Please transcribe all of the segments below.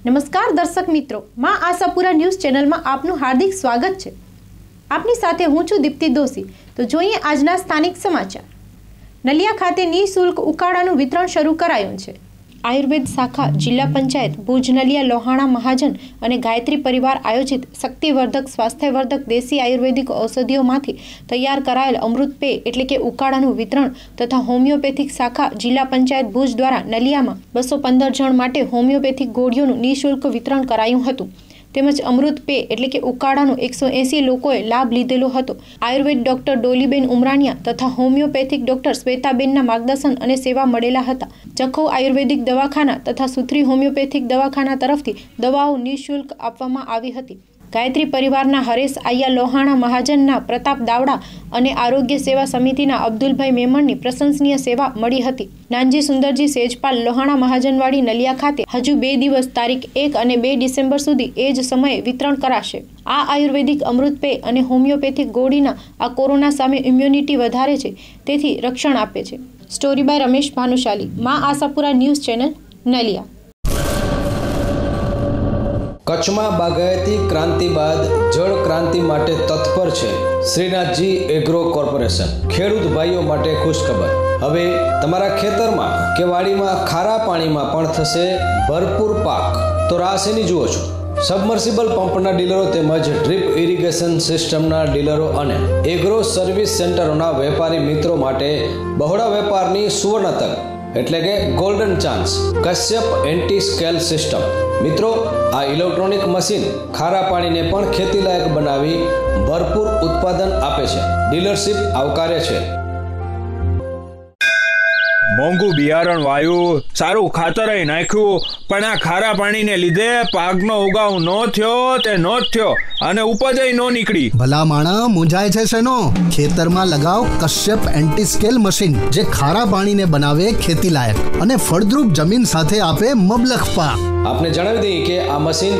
નમસ્કાર દર્શક મિત્રો, માં આશાપુરા ન્યૂઝ ચેનલમાં આપનું હાર્દિક સ્વાગત છે। આપની સાથે હું છું દીપ્તિ દોશી। તો જોઈએ આજના સ્થાનિક સમાચાર। નલિયા ખાતે નિઃશુલ્ક ઉકાળાનું વિતરણ શરૂ કરાયું છે। આયુર્વેદ શાખા જિલ્લા પંચાયત ભુજ નલિયા લોહાણા મહાજન અને ગાયત્રી પરિવાર આયોજિત શક્તિવર્ધક સ્વાસ્થ્યવર્ધક દેશી આયુર્વેદિક ઔષધિઓમાંથી તૈયાર કરાયેલ અમૃત પેય એટલે કે ઉકાળાનું વિતરણ તથા હોમિયોપેથિક શાખા જિલ્લા પંચાયત ભુજ દ્વારા નલિયામાં 215 જણ માટે હોમિયોપેથિક ગોળીઓનું નિઃશુલ્ક વિતરણ કરાયું હતું। તેમજ અમૃત પેય એટલે કે ઉકાળાનો 180 લોકોએ લાભ લીધેલો હતો। આયુર્વેદ ડોક્ટર ડોલીબેન ઉમરાણીયા તથા હોમિયોપેથિક ડોક્ટર શ્વેતાબેનના માર્ગદર્શન અને સેવા મળેલા હતા। જખૌ આયુર્વેદિક દવાખાના તથા સુથરી હોમિયોપેથિક દવાખાના તરફથી દવાઓ નિઃશુલ્ક આપવામાં આવી હતી। ગાયત્રી પરિવારના હરેશ આયા લોહાણા મહાજનના પ્રતાપ દાવડા અને આરોગ્ય સેવા સમિતિના અબ્દુલભાઈ મેમણની પ્રશંસનીય સેવા મળી હતી। નાનજી સુંદરજી સેજપાલ લોહાણા મહાજનવાડી નલિયા ખાતે હજુ 2 દિવસ તારીખ 1 અને 2 ડિસેમ્બર સુધી એ જ સમયે વિતરણ કરાશે। આ આયુર્વેદિક અમૃત પેય અને હોમિયોપેથિક ગોળીના આ કોરોના સામે ઇમ્યુનિટી વધારે છે, તેથી રક્ષણ આપે છે। સ્ટોરી બાય રમેશ ભાનુશાલી, માં આશાપુરા ન્યૂઝ ચેનલ, નલિયા। કચ્છમાં બાગાયતી ક્રાંતિ બાદ જળ ક્રાંતિ માટે તત્પર છે શ્રીનાથજી એગ્રો કોર્પોરેશન। ખેડૂત ભાઈઓ માટે ખુશખબર, હવે તમારા ખેતરમાં કે વાડીમાં ખારા પાણીમાં પણ થશે ભરપૂર પાક। તો રાહ શેની જુઓ છો? સબમર્સિબલ પંપના ડીલરો તેમજ ડ્રીપ ઇરિગેશન સિસ્ટમના ડીલરો અને એગ્રો સર્વિસ સેન્ટરોના વેપારી મિત્રો માટે બહોળા વેપારની સુવર્ણ તક એટલે કે golden chance Kashyap anti scale system. મિત્રો, આ ઇલેક્ટ્રોનિક મશીન ખારા પાણીને પણ ખેતીલાયક બનાવી ભરપૂર ઉત્પાદન આપે છે। ડીલરશીપ આવકારે છે। મોંઘું બિયારણ વાયું, સારું ખાતર નાખ્યું, પણ આ ખારા પાણીને લીધે પાકનો ઉગાવ નો થયો તે નો જ થયો અને ઉપજ નો નીકળી। ભલા માણા મૂંઝાય છે શેનો? ખેતરમાં લગાવ કશ્યપ એન્ટી સ્કેલ મશીન, જે ખારા પાણીને બનાવે ખેતી લાયક અને ફળદ્રુપ જમીન સાથે આપે મબલખ પાક। આપને જણાવી દઈએ કે આ મશીન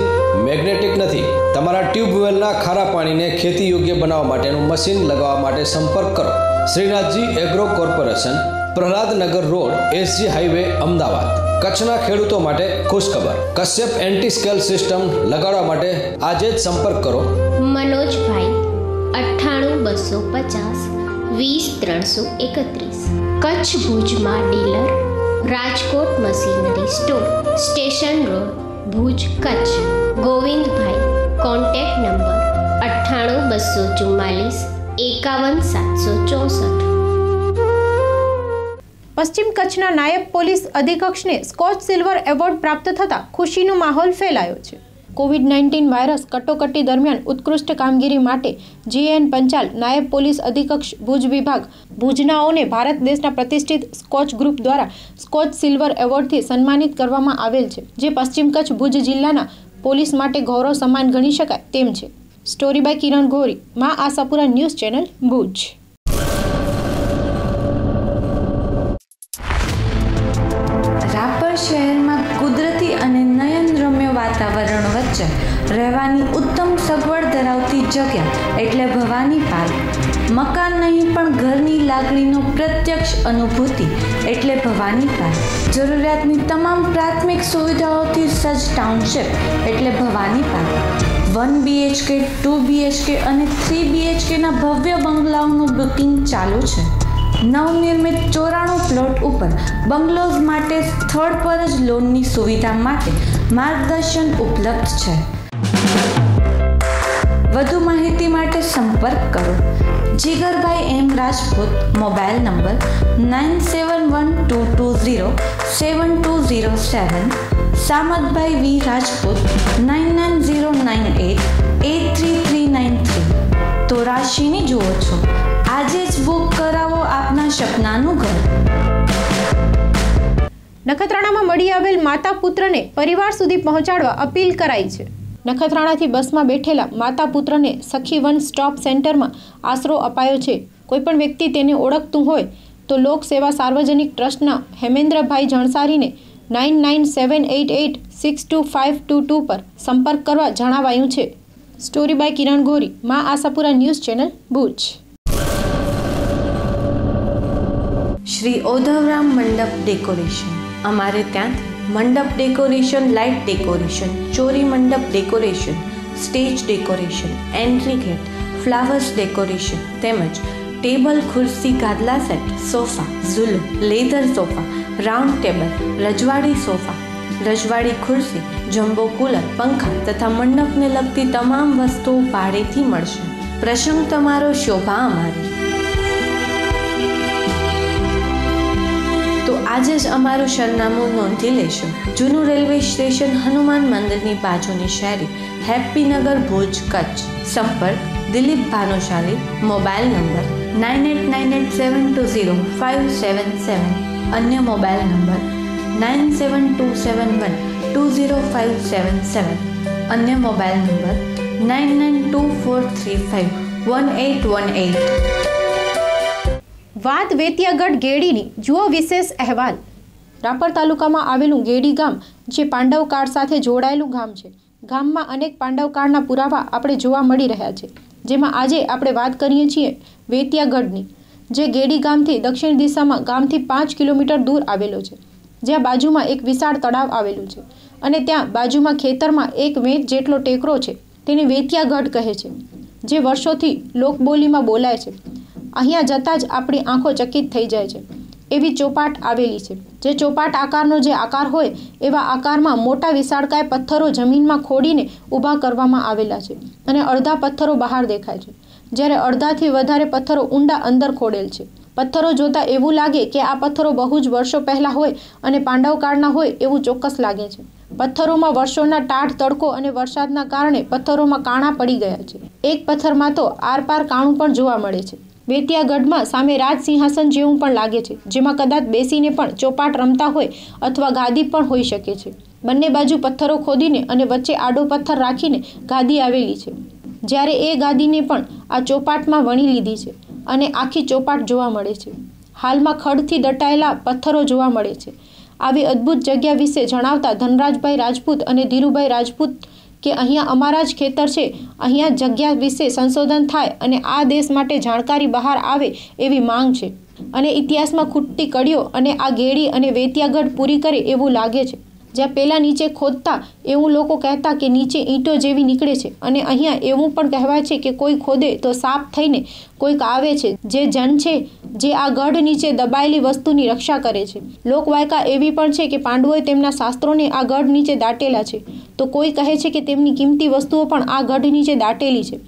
મેગ્નેટિક નથી। તમારા ટ્યુબવેલના ખારા પાણીને ખેતી યોગ્ય બનાવવા માટેનું મશીન લગાવવા માટે સંપર્ક કરો Shrinathji agro corporation, Prahlad Nagar road, SG highway, Ahmedabad. કચ્છના ખેડૂતો માટે ખુશખબર, કશ્યપ એન્ટી સ્કેલ સિસ્ટમ લગાડવા માટે આજે જ સંપર્ક કરો મનોજભાઈ 98 250 20 331। કચ્છ ભુજમાં dealer, Rajkot machinery store, station road, Bhuj, Kutch. Govindbhai, contact number 98 244 51 764। પશ્ચિમ કચ્છના નાયબ પોલીસ અધિક્ષકને સ્કોચ સિલ્વર એવોર્ડ પ્રાપ્ત થતા ખુશીનો માહોલ ફેલાયો છે। કોવિડ-19 વાયરસ કટોકટી દરમિયાન ઉત્કૃષ્ટ કામગીરી માટે જીએન પંચાલ નાયબ પોલીસ અધિક્ષક ભુજ વિભાગ ભુજનાઓને ભારત દેશના પ્રતિષ્ઠિત સ્કોચ ગ્રુપ દ્વારા સ્કોચ સિલ્વર એવોર્ડથી સન્માનિત કરવામાં આવેલ છે, જે પશ્ચિમ કચ્છ ભુજ જિલ્લાના પોલીસ માટે ગૌરવ સમાન ગણી શકાય તેમ છે। સ્ટોરી બાય કિરણ ગોરી, માં આશાપુરા ન્યૂઝ ચેનલ, ભુજ। શહેરમાં કુદરતી અને નયનરમ્ય વાતાવરણ વચ્ચે રહેવાની ઉત્તમ સગવડ ધરાવતી જગ્યા એટલે ભવાની પાર્ક। મકાન નહીં પણ ઘરની લાગણીનો પ્રત્યક્ષ અનુભૂતિ એટલે ભવાની પાર્ક। જરૂરિયાતની તમામ પ્રાથમિક સુવિધાઓથી સજ્જ ટાઉનશીપ એટલે ભવાની પાર્ક। 1 BHK, 2 BHK અને 3 BHKના ભવ્ય બંગલાઓનું બુકિંગ ચાલુ છે। નવનિર્મિત 94 પ્લોટ ઉપર બંગલોઝ માટે સ્થળ પર જ લોનની સુવિધા માટે માર્ગદર્શન ઉપલબ્ધ છે। વધુ માહિતી માટે સંપર્ક કરો જીગરભાઈ એમ રાજપૂત, મોબાઈલ નંબર 9712207207, સામતભાઈ વી રાજપૂત 9909883393। તો રાશિની જુઓ છો, આજે જ બુક કરાવો આપના સપનાનું ઘર। નખત્રાણામાં મળી આવેલ માતા પુત્રને પરિવાર સુધી પહોંચાડવા અપીલ કરાઈ છે। નખત્રાણાથી બસમાં બેઠેલા માતા પુત્રને સખી વન સ્ટોપ સેન્ટરમાં આશરો અપાયો છે। કોઈપણ વ્યક્તિ તેને ઓળખતું હોય તો લોક સેવા સાર્વજનિક ટ્રસ્ટના હેમેન્દ્રભાઈ જણસારીને 9978862522 પર સંપર્ક કરવા જણાવાયું છે। સ્ટોરી બાય કિરણ ગોરી, માં આશાપુરા ન્યૂઝ ચેનલ, ભુજ। શ્રી ઓધવરામ મંડપ ડેકોરેશન, અમારે ત્યાંથી મંડપ ડેકોરેશન, લાઇટ ડેકોરેશન, ચોરી મંડપ decoration, stage decoration, entry gate, flowers decoration તેમજ ટેબલ, ખુરશી, ગાદલા સેટ, સોફા, ઝૂલો, લેધર સોફા, રાઉન્ડ ટેબલ, રજવાડી સોફા, રજવાડી ખુરશી, જમ્બો કુલર, પંખા તથા મંડપને લગતી તમામ વસ્તુઓ ભાડેથી મળશે. પ્રસંગ તમારો, શોભા અમારી. તો આજે જ અમારું સરનામું નોંધી લેશો. જૂનું રેલવે સ્ટેશન, હનુમાન મંદિરની બાજુની શેરી, હેપ્પીનગર, ભુજ, કચ્છ. સંપર્ક દિલીપ ભાનુશાલી. Mobile number 9898720577. અન્ય મોબાઈલ નંબર 9727120577. અન્ય મોબાઈલ નંબર 9924351818. વાત વેતિયાગઢ ગેડીની, જુઓ વિશેષ અહેવાલ. રાપર તાલુકામાં આવેલું ગેડી ગામ જે પાંડવકાળ સાથે જોડાયેલું ગામ છે. ગામમાં અનેક પાંડવકાળના પુરાવા આપણે જોવા મળી રહ્યા છે. જેમાં આજે આપણે વાત કરીએ છીએ વેતિયાગઢની, જે ગેડી ગામથી દક્ષિણ દિશામાં ગામથી 5 કિલોમીટર દૂર આવેલો છે. જ્યાં બાજુમાં એક વિશાળ તળાવ આવેલું છે અને ત્યાં બાજુમાં ખેતરમાં એક વેચ જેટલો ટેકરો છે. તેને વેતિયાગઢ કહે છે, જે વર્ષોથી લોકબોલીમાં બોલાય છે. અહીંયા જતાં જ આપણી આંખો ચકિત થઈ જાય છે એવી ચોપાટ આવેલી છે. જે ચોપાટ આકારનો જે આકાર હોય એવા આકારમાં મોટા વિશાળકાય પથ્થરો જમીનમાં ખોડીને ઊભા કરવામાં આવેલા છે અને અડધા પથ્થરો બહાર દેખાય છે, જ્યારે અડધાથી વધારે પથ્થરો ઊંડા અંદર ખોડેલ છે. પથ્થરો જોતાં એવું લાગે કે આ પથ્થરો બહુ જ વર્ષો પહેલાં હોય અને પાંડવકાળના હોય એવું ચોક્કસ લાગે છે. પથ્થરોમાં વર્ષોના ટાઢ તડકો અને વરસાદના કારણે પથ્થરોમાં કાણા પડી ગયા છે. એક પથ્થરમાં તો આરપાર કાણું પણ જોવા મળે છે. વેતિયાગઢમાં સામે રાજ સિંહાસન જેવું પણ લાગે છે, જેમાં કદાચ બેસીને પણ ચોપાટ રમતા હોય અથવા ગાદી પણ હોઈ શકે છે. બંને બાજુ પથ્થરો ખોદીને અને વચ્ચે આડો પથ્થર રાખીને ગાદી આવેલી છે, જ્યારે એ ગાદીને પણ આ ચોપાટમાં વણી લીધી છે અને આખી ચોપાટ જોવા મળે છે. હાલમાં ખડથી દટાયેલા પથ્થરો જોવા મળે છે. આવી અદ્ભુત જગ્યા વિશે જણાવતા ધનરાજભાઈ રાજપૂત અને ધીરુભાઈ રાજપૂત કે અહીંયા અમારા જ ખેતર છે, અહીંયા જગ્યા વિશે સંશોધન થાય અને આ દેશ માટે જાણકારી બહાર આવે એવી માંગ છે અને ઇતિહાસમાં ખૂટતી કડીઓ અને આ ગેડી અને વેતિયાગઢ પૂરી કરે એવું લાગે છે. જ્યાં પહેલાં નીચે ખોદતા એવું લોકો કહેતા કે નીચે ઈંટો જેવી નીકળે છે અને અહીંયા એવું પણ કહેવાય છે કે કોઈ ખોદે તો સાપ થઈને કોઈક આવે છે, જે જન છે જે આ ગઢ નીચે દબાયેલી વસ્તુની રક્ષા કરે છે. લોકવાયકા એવી પણ છે કે પાંડવોએ તેમના શાસ્ત્રોને આ ગઢ નીચે દાટેલા છે, તો કોઈ કહે છે કે તેમની કિંમતી વસ્તુઓ પણ આ ગઢ નીચે દાટેલી છે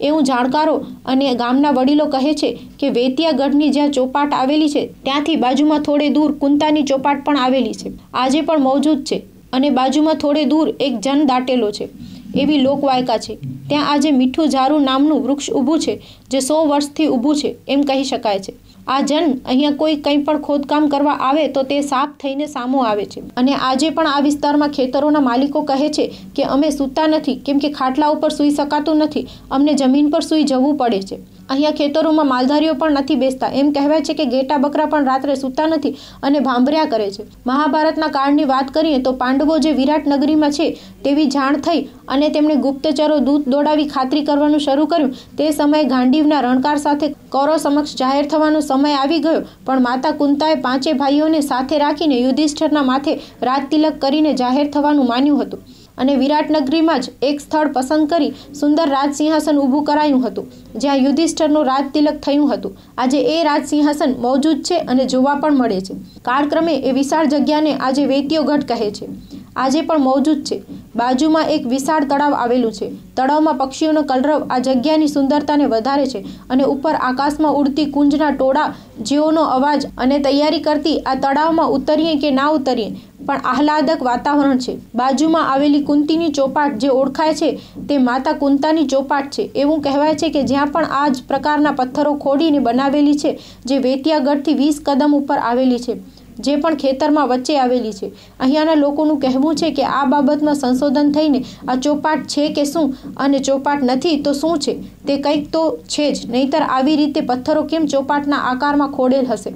એવું જાણકારો અને ગામના વડીલો કહે છે. કે વેતિયાગઢની જ્યાં ચોપાટ આવેલી છે ત્યાંથી બાજુમાં થોડે દૂર કુંતાની ચોપાટ પણ આવેલી છે, આજે પણ મોજૂદ છે અને બાજુમાં થોડે દૂર એક જન દાટેલો છે એવી લોકવાયકા છે. ત્યાં આજે મીઠું ઝારું નામનું વૃક્ષ ઊભું છે, જે 100 વર્ષથી ઊભું છે એમ કહી શકાય છે. આ જન અહીંયા કોઈ કંઈ પણ ખોદકામ કરવા આવે તો તે સાપ થઈને સામો આવે છે અને આજે પણ આ વિસ્તારમાં ખેતરોના માલિકો કહે છે કે અમે સૂતા નથી, કેમ કે ખાટલા ઉપર સૂઈ શકાતું નથી, અમને જમીન પર સૂઈ જવું પડે છે. અહીંયા ખેતરોમાં માલધારીઓ પણ નથી બેસતા. એમ કહેવાય છે કે ઘેટા બકરા પણ રાત્રે સૂતા નથી અને ભાંભર્યા કરે છે. મહાભારતના કાળની વાત કરીએ તો પાંડવો જે વિરાટ નગરીમાં છે તેવી જાણ થઈ અને તેમણે ગુપ્તચરો દૂત દોડાવી ખાતરી કરવાનું શરૂ કર્યું. તે સમયે ગાંડીવના રણકાર સાથે કૌરવ સમક્ષ જાહેર થવાનો સમય આવી ગયો, પણ માતા કુંતાએ 5 ભાઈઓને સાથે રાખીને યુધિષ્ઠિરના માથે રાજતિલક કરીને જાહેર થવાનું માન્યું હતું અને વિરાટનગરીમાં જ એક સ્થળ પસંદ કરી સુંદર રાજસિંહાસન ઊભું કરાયું હતું, જ્યાં યુધિષ્ઠિરનું રાજતિલક થયું હતું. આજે એ રાજસિંહાસન મોજૂદ છે અને જોવા પણ મળે છે. કાળક્રમે એ વિશાળ જગ્યાને આજે વેતિયોગઢ કહે છે. આજે પણ મોજૂદ છે. બાજુમાં એક વિશાળ તળાવ આવેલું છે. તળાવમાં પક્ષીઓનો કલરવ આ જગ્યાની સુંદરતાને વધારે છે અને ઉપર આકાશમાં ઉડતી કુંજના ટોળા જેઓનો અવાજ અને તૈયારી કરતી આ તળાવમાં ઉતરીએ કે ના ઉતરીએ પણ આહલાદક વાતાવરણ છે. બાજુમાં આવેલી કુંતીની ચોપાટ જે ઓળખાય છે તે માતા કુંતાની ચોપાટ છે. એવું કહેવાય છે કે જ્યાં પણ આ જ પ્રકારના પથ્થરો ખોડીને બનાવેલી છે, જે વેતિયાગઢથી 20 કદમ ઉપર આવેલી છે, જે પણ ખેતરમાં વચ્ચે આવેલી છે. અહીંયાના લોકોનું કહેવું છે કે આ બાબતમાં સંશોધન થઈને આ ચોપાટ છે કે શું અને ચોપાટ નથી તો શું છે, તે કંઈક તો છે જ, નહીંતર આવી રીતે પથ્થરો કેમ ચોપાટના આકારમાં ખોડેલ હશે.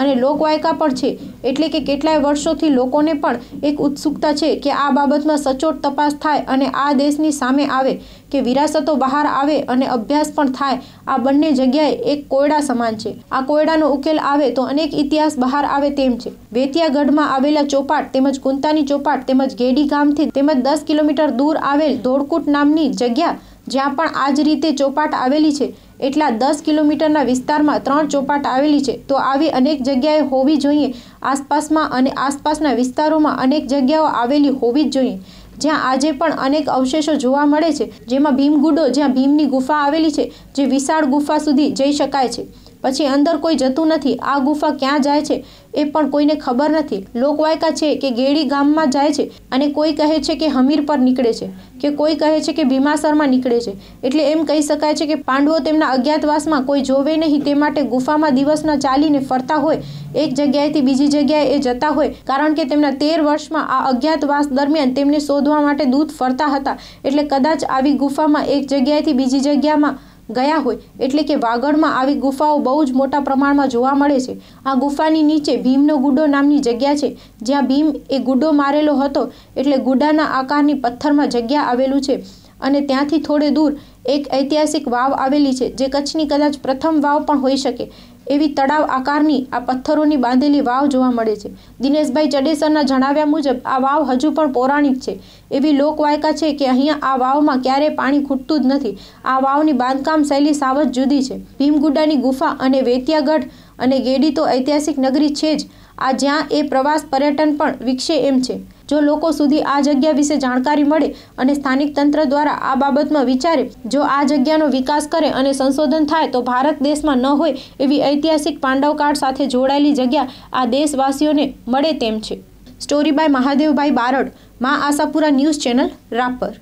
અને લોકવાયકા પણ છે એટલે કે કેટલાય વર્ષોથી લોકોને પણ એક ઉત્સુકતા છે કે આ બાબતમાં સચોટ તપાસ થાય અને આ દેશની સામે આવે કે વિરાસતો બહાર આવે અને અભ્યાસ પણ થાય. આ બંને જગ્યાએ એક કોયડા સમાન છે. આ કોયડાનો ઉકેલ આવે તો અનેક ઇતિહાસ બહાર આવે તેમ છે. વેતિયાગઢમાં આવેલા ચોપાટ તેમજ કુંતાની ચોપાટ તેમજ ગેડી ગામથી તેમજ 10 કિલોમીટર દૂર આવેલ ધોળકુટ નામની જગ્યા જ્યાં પણ આ જ રીતે ચોપાટ આવેલી છે, એટલા 10 કિલોમીટરના વિસ્તારમાં 3 ચોપાટ આવેલી છે. તો આવી અનેક જગ્યાએ હોવી જોઈએ. આસપાસમાં અને આસપાસના વિસ્તારોમાં અનેક જગ્યાઓ આવેલી હોવી જ જોઈએ જ્યાં આજે પણ અનેક અવશેષો જોવા મળે છે. જેમાં ભીમગુડો, જ્યાં ભીમની ગુફા આવેલી છે, જે વિશાળ ગુફા સુધી જઈ શકાય છે. પછી અંદર કોઈ જતું નથી. આ ગુફા ક્યાં જાય છે એ પણ કોઈને ખબર નથી. લોકવાયકા છે કે ગેડી ગામમાં જાય છે અને કોઈ કહે છે કે હમીર પર નીકળે છે કે કોઈ કહે છે કે ભીમાસરમાં નીકળે છે. એટલે એમ કહી શકાય છે કે પાંડવો તેમના અજ્ઞાતવાસમાં કોઈ જોવે નહીં તે માટે ગુફામાં દિવસના ચાલીને ફરતા હોય, એક જગ્યાએથી બીજી જગ્યાએ એ જતા હોય, કારણ કે તેમના 13 વર્ષમાં આ અજ્ઞાતવાસ દરમિયાન તેમને શોધવા માટે દૂત ફરતા હતા. એટલે કદાચ આવી ગુફામાં એક જગ્યાએથી બીજી જગ્યામાં ગયા હોય. એટલે કે વાગડમાં આવી ગુફાઓ બહુ જ મોટા પ્રમાણમાં જોવા મળે છે. આ ગુફાની નીચે ભીમનો ગુડો નામની જગ્યા છે જ્યાં ભીમ એ ગુડો મારેલો હતો, એટલે ગુડાના આકારની પથ્થરમાં જગ્યા આવેલું છે. અને ત્યાંથી થોડે દૂર એક ઐતિહાસિક વાવ આવેલી છે જે કચ્છની કદાચ પ્રથમ વાવ પણ હોઈ શકે એવી તળાવ આકારની આ પથ્થરોની બાંધેલી વાવ જોવા મળે છે. દિનેશભાઈ ચડેસરના જણાવ્યા મુજબ આ વાવ હજુ પણ પૌરાણિક છે. એવી લોકવાયકા છે કે અહીંયા આ વાવમાં ક્યારેય પાણી ખૂટતું જ નથી. આ વાવની બાંધકામ શૈલી સાવ જ જુદી છે. ભીમગુડાની ગુફા અને વેતિયાગઢ અને ગેડી તો ઐતિહાસિક નગરી છે જ. આ જ્યાં એ પ્રવાસ પર્યટન પણ વિકસે એમ છે. જો લોકો સુધી આ જગ્યા વિશે જાણકારી મળે અને સ્થાનિક તંત્ર દ્વારા આ બાબતમાં વિચારે, જો આ જગ્યાનો વિકાસ કરે અને સંશોધન થાય તો ભારત દેશમાં ન હોય એવી ઐતિહાસિક પાંડવકાળ સાથે જોડાયેલી જગ્યા આ દેશવાસીઓને મળે તેમ છે. સ્ટોરી બાય મહાદેવભાઈ બારડ, મા આશાપુરા ન્યૂઝ ચેનલ, રાપર.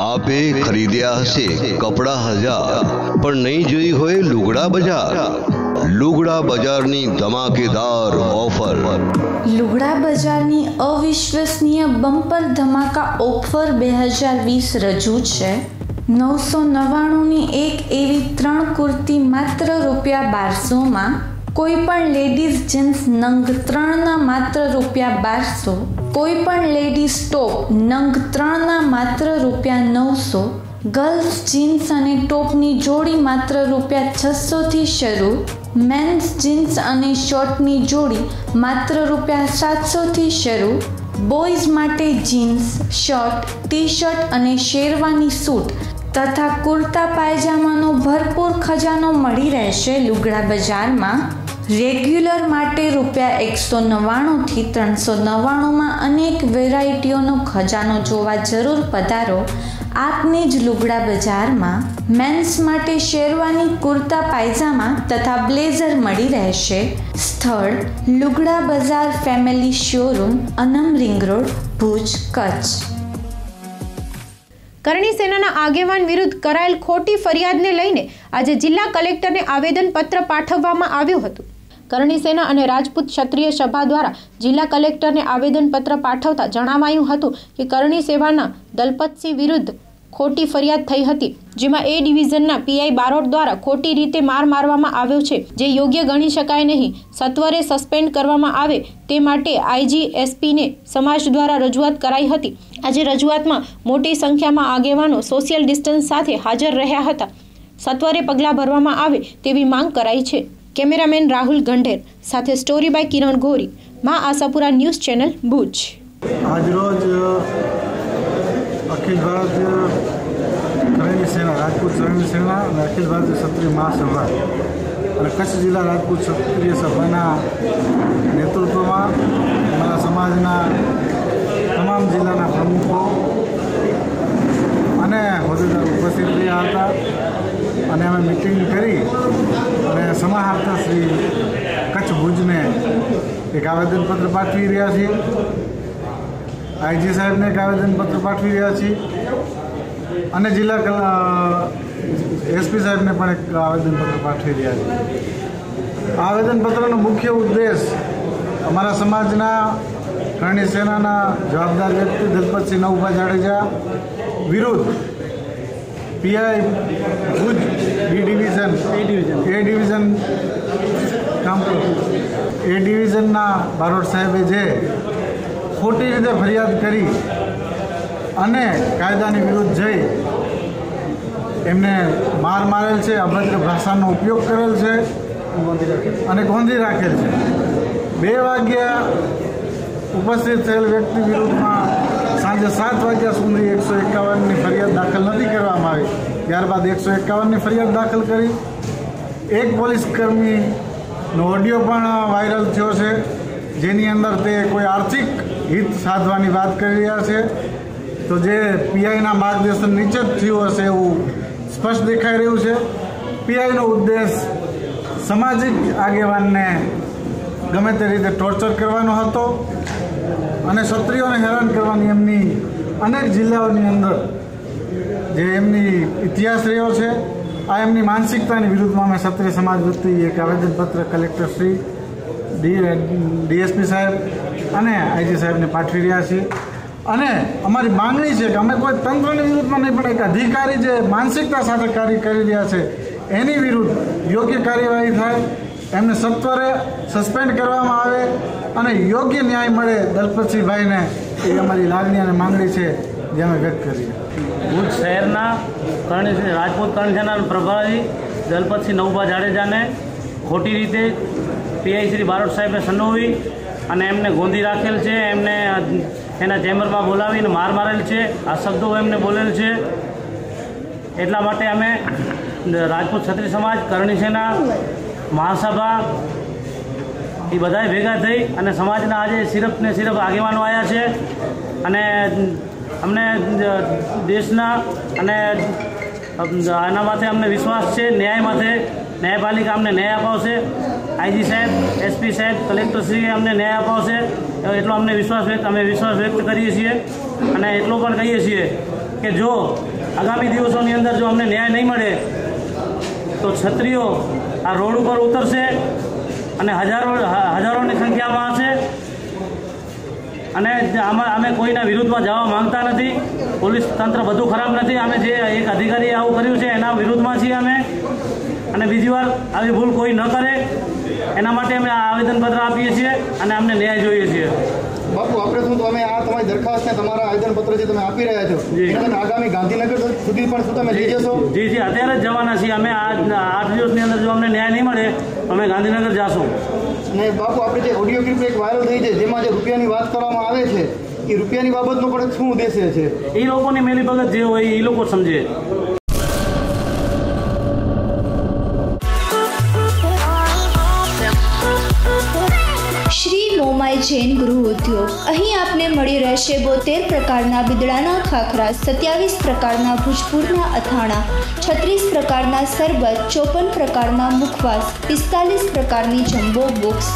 આપે ખરીદ્યા હશે કપડા 1000 પણ નહીં જોઈ હોય લુગડા બજાર. લુગડા બજારની ધમાકેદાર ઓફર. લુગડા બજારની અવિશ્વસનીય બમ્પર ધમાકા ઓફર 2020 રજૂ છે. 999ની એક એવી 3 કુર્તી માત્ર ₹1200માં. કોઈ પણ લેડીઝ જીન્સ નંગ 3ના માત્ર ₹1200. કોઈ પણ લેડીઝ ટોપ નંગ 3ના માત્ર ₹900. ગર્લ્સ જીન્સ અને ટોપની જોડી માત્ર ₹600થી શરૂ. મેન્સ જીન્સ અને શર્ટની જોડી માત્ર ₹700થી શરૂ. બોયઝ માટે જીન્સ, શર્ટ, ટી શર્ટ અને શેરવાની સૂટ તથા કુર્તા પાયજામાનો ભરપૂર ખજાનો મળી રહેશે લુગડા બજારમાં. રેગ્યુલર માટે ₹199થી ₹399માં અનેક વેરાયટીઓનો ખજાનો જોવા જરૂર પધારો આપને જ લુગડા બજારમાં. મેન્સ માટે શેરવાની, કુર્તા પાયજામા તથા બ્લેઝર મળી રહેશે. સ્થળ લુગડા બજાર ફેમિલી શોરૂમ, અનમ રિંગ રોડ, ભુજ, કચ્છ. કરણી સેનાના આગેવાન વિરુદ્ધ કરાયેલ ખોટી ફરિયાદને લઈને આજે જિલ્લા કલેક્ટરને આવેદનપત્ર પાઠવવામાં આવ્યું હતું. કરણી સેના અને રાજપૂત ક્ષત્રિય સભા દ્વારા જિલ્લા કલેક્ટરને આવેદનપત્ર પાઠવતા જણાવાયું હતું કે કરણી સેવાના દલપતસિંહ વિરુદ્ધ ખોટી ફરિયાદ થઈ હતી, જેમાં એ ડિવિઝનના પીઆઈ બારોટ દ્વારા ખોટી રીતે માર મારવામાં આવ્યો છે, જે યોગ્ય ગણી શકાય નહીં. સત્વરે સસ્પેન્ડ કરવામાં આવે તે માટે આઈજી એસપીને સમાજ દ્વારા રજૂઆત કરાઈ હતી. આજે રજૂઆતમાં મોટી સંખ્યામાં આગેવાનો સોશિયલ ડિસ્ટન્સ સાથે હાજર રહ્યા હતા. સત્વરે પગલાં ભરવામાં આવે તેવી માંગ કરાઈ છે. કેમેરામેન રાહુલ ગંઢેર સાથે સ્ટોરી બાય કિરણ ગોરી, મા આશાપુરા ન્યૂઝ ચેનલ, ભુજ. આજરોજ અખિલ ભારતીય કરણી સેના, રાજપૂત કરણી સેના અને અખિલ ભારતીય ક્ષત્રિય મહાસભા અને કચ્છ જિલ્લા રાજપૂત ક્ષત્રિય સભાના નેતૃત્વમાં અમારા સમાજના તમામ જિલ્લાના પ્રમુખો અને હોદ્દેદારો ઉપસ્થિત રહ્યા હતા અને અમે મિટિંગ કરી અને સમાહર્તા શ્રી કચ્છ ભુજને એક આવેદનપત્ર પાઠવી રહ્યા છીએ. આઈજી સાહેબને એક આવેદનપત્ર પાઠવી રહ્યા છીએ અને જિલ્લા એસપી સાહેબને પણ એક આવેદનપત્ર પાઠવી રહ્યા છીએ. આવેદનપત્રનો મુખ્ય ઉદ્દેશ અમારા સમાજના કરણી સેનાના જવાબદાર વ્યક્તિ દલપતસિંહ નવભા જાડેજા વિરુદ્ધ પીઆઈ ભુજ એ ડિવિઝન બારોટ સાહેબે જે ખોટી રીતે ફરિયાદ કરી અને કાયદાની વિરુદ્ધ જઈ એમને મારેલ છે, અભદ્ર ભાષાનો ઉપયોગ કરેલ છે અને ગોંધી રાખેલ છે. 2 વાગ્યા ઉપસ્થિત થયેલ વ્યક્તિ વિરુદ્ધમાં સાંજે 7 વાગ્યા સુધી 151ની ફરિયાદ દાખલ નથી કરવામાં આવી. ત્યારબાદ 151ની ફરિયાદ દાખલ કરી. એક પોલીસ કર્મીનો ઓડિયો પણ વાયરલ થયો છે, જેની અંદર તે કોઈ આર્થિક હિત સાધવાની વાત કરી રહ્યા છે. તો જે પીઆઈના માર્ગદર્શન નીચે જ થયું હશે એવું સ્પષ્ટ દેખાઈ રહ્યું છે. પીઆઈનો ઉદ્દેશ સામાજિક આગેવાનને ગમે તે રીતે ટોર્ચર કરવાનો હતો અને ક્ષત્રિયોને હેરાન કરવાની એમની અનેક જિલ્લાઓની અંદર જે એમની ઇતિહાસ રહ્યો છે, આ એમની માનસિકતાની વિરુદ્ધમાં અમે ક્ષત્રિય સમાજ વતી એક આવેદનપત્ર કલેક્ટર શ્રી, ડીએસપી સાહેબ અને આઈજી સાહેબને પાઠવી રહ્યા છીએ. અને અમારી માંગણી છે કે અમે કોઈ તંત્રની વિરુદ્ધમાં નહીં, પણ એક અધિકારી જે માનસિકતા સાથે કાર્ય કરી રહ્યા છે એની વિરુદ્ધ યોગ્ય કાર્યવાહી થાય, એમને સત્વરે સસ્પેન્ડ કરવામાં આવે અને યોગ્ય ન્યાય મળે દલપતસિંહભાઈને, એ અમારી લાગણી અને માંગણી છે જે અમે વ્યક્ત કરીએ. ભુજ શહેરના રાજપૂત કર્ણસેના પ્રભારી દલપતસિંહ નવભા જાડેજાને ખોટી રીતે પીઆઈ શ્રી બારોટ સાહેબે સંડોવી અને એમને ગોંધી રાખેલ છે. એમને એના ચેમ્બરમાં બોલાવીને મારેલ છે, આ શબ્દો એમને બોલેલ છે. એટલા માટે અમે રાજપૂત ક્ષત્રિય સમાજ, કરણી સેના, મહાસભા એ બધાએ ભેગા થઈ અને સમાજના આજે સિર્ફ આગેવાનો આવ્યા છે અને અમને દેશના અને આના માથે અમને વિશ્વાસ છે, ન્યાય માથે ન્યાયપાલિકા અમને ન્યાય અપાવશે. આઈજી સાહેબ, એસપી સાહેબ, કલેક્ટરશ્રીએ અમને ન્યાય અપાવશે એટલો અમને વિશ્વાસ વ્યક્ત કરીએ છીએ. અને એટલો પણ કહીએ છીએ કે જો આગામી દિવસોની અંદર જો અમને ન્યાય નહીં મળે તો ક્ષત્રિયો આ રોડ ઉપર ઉતરશે અને હજારોની સંખ્યામાં હશે. અને અમે કોઈના વિરુદ્ધમાં જવા માંગતા નથી. પોલીસ તંત્ર બધું ખરાબ નથી. અમે જે એક અધિકારીએ આવું કર્યું છે એના વિરુદ્ધમાં છીએ અમે, અને બીજી વાર આવી ભૂલ કોઈ ન કરે એના માટે અમે આ આવેદનપત્ર આપીએ છીએ અને અમને ન્યાય જોઈએ છીએ. બાપુ, આપણે શું તમે આ તમારી દરખાસ્તને તમારા આવેદનપત્ર જે તમે આપી રહ્યા છો એને આગામી ગાંધીનગર સુધી પણ શું તમે લઈ જશો? જી, અત્યારે જ જવાના છીએ અમે. 8 દિવસની અંદર જો અમને ન્યાય નહીં મળે અમે ગાંધીનગર જઈશું. અને બાપુ, આપણે જે ઓડિયો ક્લિપ એક વાયરલ થઈ છે જેમાં જે રૂપિયાની વાત કરવામાં આવે છે, એ રૂપિયાની બાબતનો પણ શું ઉદ્દેશ્ય છે? એ લોકોની મિલીભગત જે હોય એ લોકો સમજે. શ્રી મોમાઈ જૈન ગૃહ ઉદ્યોગ. અહીં આપને મળી રહેશે 72 પ્રકારના બિદડાના ખાખરા, 27 પ્રકારના ભૂજપુરના અથાણા, 36 પ્રકારના સરબત, 54 પ્રકારના મુખવાસ, 45 પ્રકારની જમ્બો બોક્સ.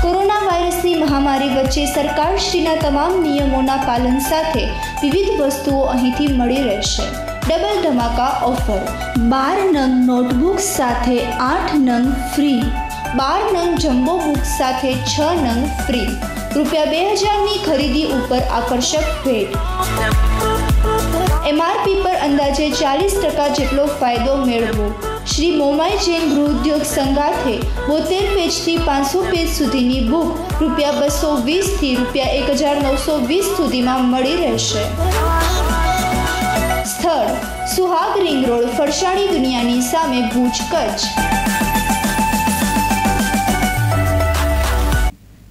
કોરોના વાયરસની મહામારી વચ્ચે સરકારશ્રીના તમામ નિયમોના પાલન સાથે વિવિધ વસ્તુઓ અહીંથી મળી રહેશે. ડબલ ધમાકા ઓફર: 12 નંગ નોટબુક્સ સાથે 8 નંગ ફ્રી, 12 નંગ જમ્બો બુક્સ સાથે 6 નંગ ફ્રી. ₹2000ની ખરીદી ઉપર આકર્ષક ભેટ. MRP પર અંદાજે 40% જેટલો ફાયદો મેળવો. શ્રી મોમાઈ જૈન ગૃહ ઉદ્યોગ સંગાથે 72 પેજથી 500 પેજ સુધીની બુક ₹220થી ₹1920 સુધીમાં મળી રહેશે. સ્થળ: સુહાગ રિંગ રોડ, ફરસાણી દુનિયાની સામે, ભુજ, કચ્છ.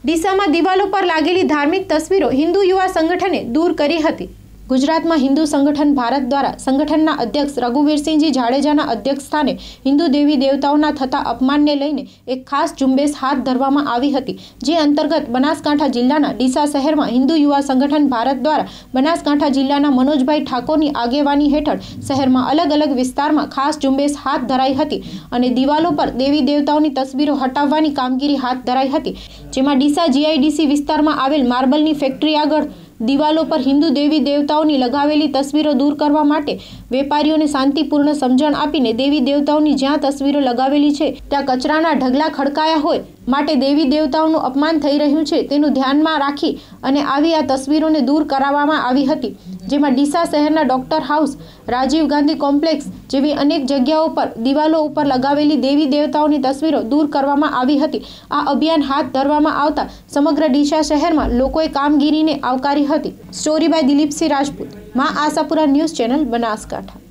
ડીસામાં દિવાલો પર લાગેલી ધાર્મિક તસવીરો હિન્દુ યુવા સંગઠને દૂર કરી હતી. ગુજરાતમાં હિન્દુ સંગઠન ભારત દ્વારા સંગઠનના અધ્યક્ષ રઘુવીરસિંહજી જાડેજાના અધ્યક્ષસ્થાને હિન્દુ દેવી દેવતાઓના થતા અપમાનને લઈને એક ખાસ ઝુંબેશ હાથ ધરવામાં આવી હતી, જે અંતર્ગત બનાસકાંઠા જિલ્લાના ડીસા શહેરમાં હિન્દુ યુવા સંગઠન ભારત દ્વારા બનાસકાંઠા જિલ્લાના મનોજભાઈ ઠાકોરની આગેવાની હેઠળ શહેરમાં અલગ અલગ વિસ્તારમાં ખાસ ઝુંબેશ હાથ ધરાઈ હતી અને દિવાલો પર દેવી દેવતાઓની તસવીરો હટાવવાની કામગીરી હાથ ધરાઈ હતી, જેમાં ડીસા GIDC વિસ્તારમાં આવેલ માર્બલની ફેક્ટરી આગળ દિવાલો પર હિન્દુ દેવી દેવતાઓની લગાવેલી તસવીરો દૂર કરવા માટે વેપારીઓને શાંતિપૂર્ણ સમજણ આપીને દેવી દેવતાઓની જ્યાં તસવીરો લગાવેલી છે ત્યાં કચરાના ઢગલા ખડકાયા હોય માટે દેવી દેવતાઓનું અપમાન થઈ રહ્યું છે તેનું ધ્યાનમાં રાખી અને આવી આ તસવીરોને દૂર કરાવવામાં આવી હતી, જેમાં ડીસા શહેરના doctor house, Rajiv Gandhi complex જેવી અનેક જગ્યાઓ પર દિવાલો ઉપર લગાવેલી દેવી દેવતાઓની તસવીરો દૂર કરવામાં આવી હતી. આ અભિયાન હાથ ધરવામાં આવતા સમગ્ર ડીસા શહેરમાં લોકોએ કામગીરીને આવકારી હતી. સ્ટોરી બાય દિલીપસિંહ રાજપૂત, માં આશાપુરા ન્યૂઝ ચેનલ, બનાસકાંઠા.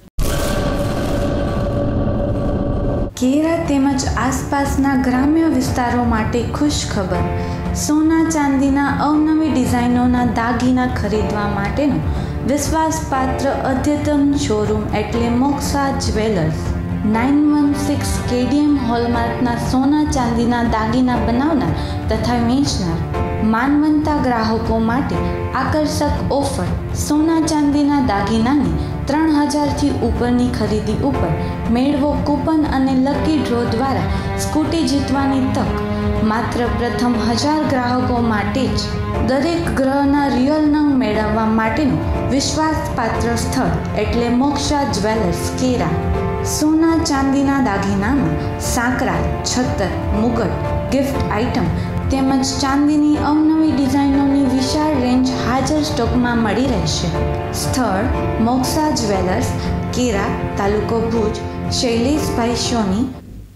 કેરા તેમજ આસપાસના ગ્રામ્ય વિસ્તારો માટે ખુશ ખબર. સોના ચાંદીના અવનવી ડિઝાઇનોના દાગીના ખરીદવા માટેનો વિશ્વાસપાત્ર અદ્યતન શોરૂમ એટલે મોક્ષા જ્વેલર્સ. 916 KDM હોલમાર્કના સોના ચાંદીના દાગીના બનાવનાર તથા વેચનાર માનવંતા ગ્રાહકો માટે આકર્ષક ઓફર. સોના ચાંદીના દાગીનાની 3000થી ઉપરની ખરીદી ઉપર મેળવો કૂપન અને લકી ડ્રો દ્વારા સ્કૂટી જીતવાની તક. માત્ર પ્રથમ 1000 ગ્રાહકો માટે જ. દરેક ગ્રહના રિયલ નંગ મેળવવા માટેનું વિશ્વાસપાત્ર સ્થળ એટલે મોક્ષા જ્વેલર્સ કેરા. સોના ચાંદીના દાગીનામાં સાંકરા, છત્તર, મુગટ, ગિફ્ટ આઇટમ તેમજ ચાંદીની અવનવી ડિઝાઇનોની વિશાળ રેન્જ હાજર સ્ટોકમાં મળી રહેશે. સ્થળ મોક્ષા જ્વેલર્સ કેરા, તાલુકો ભુજ. શૈલેષભાઈ સોની.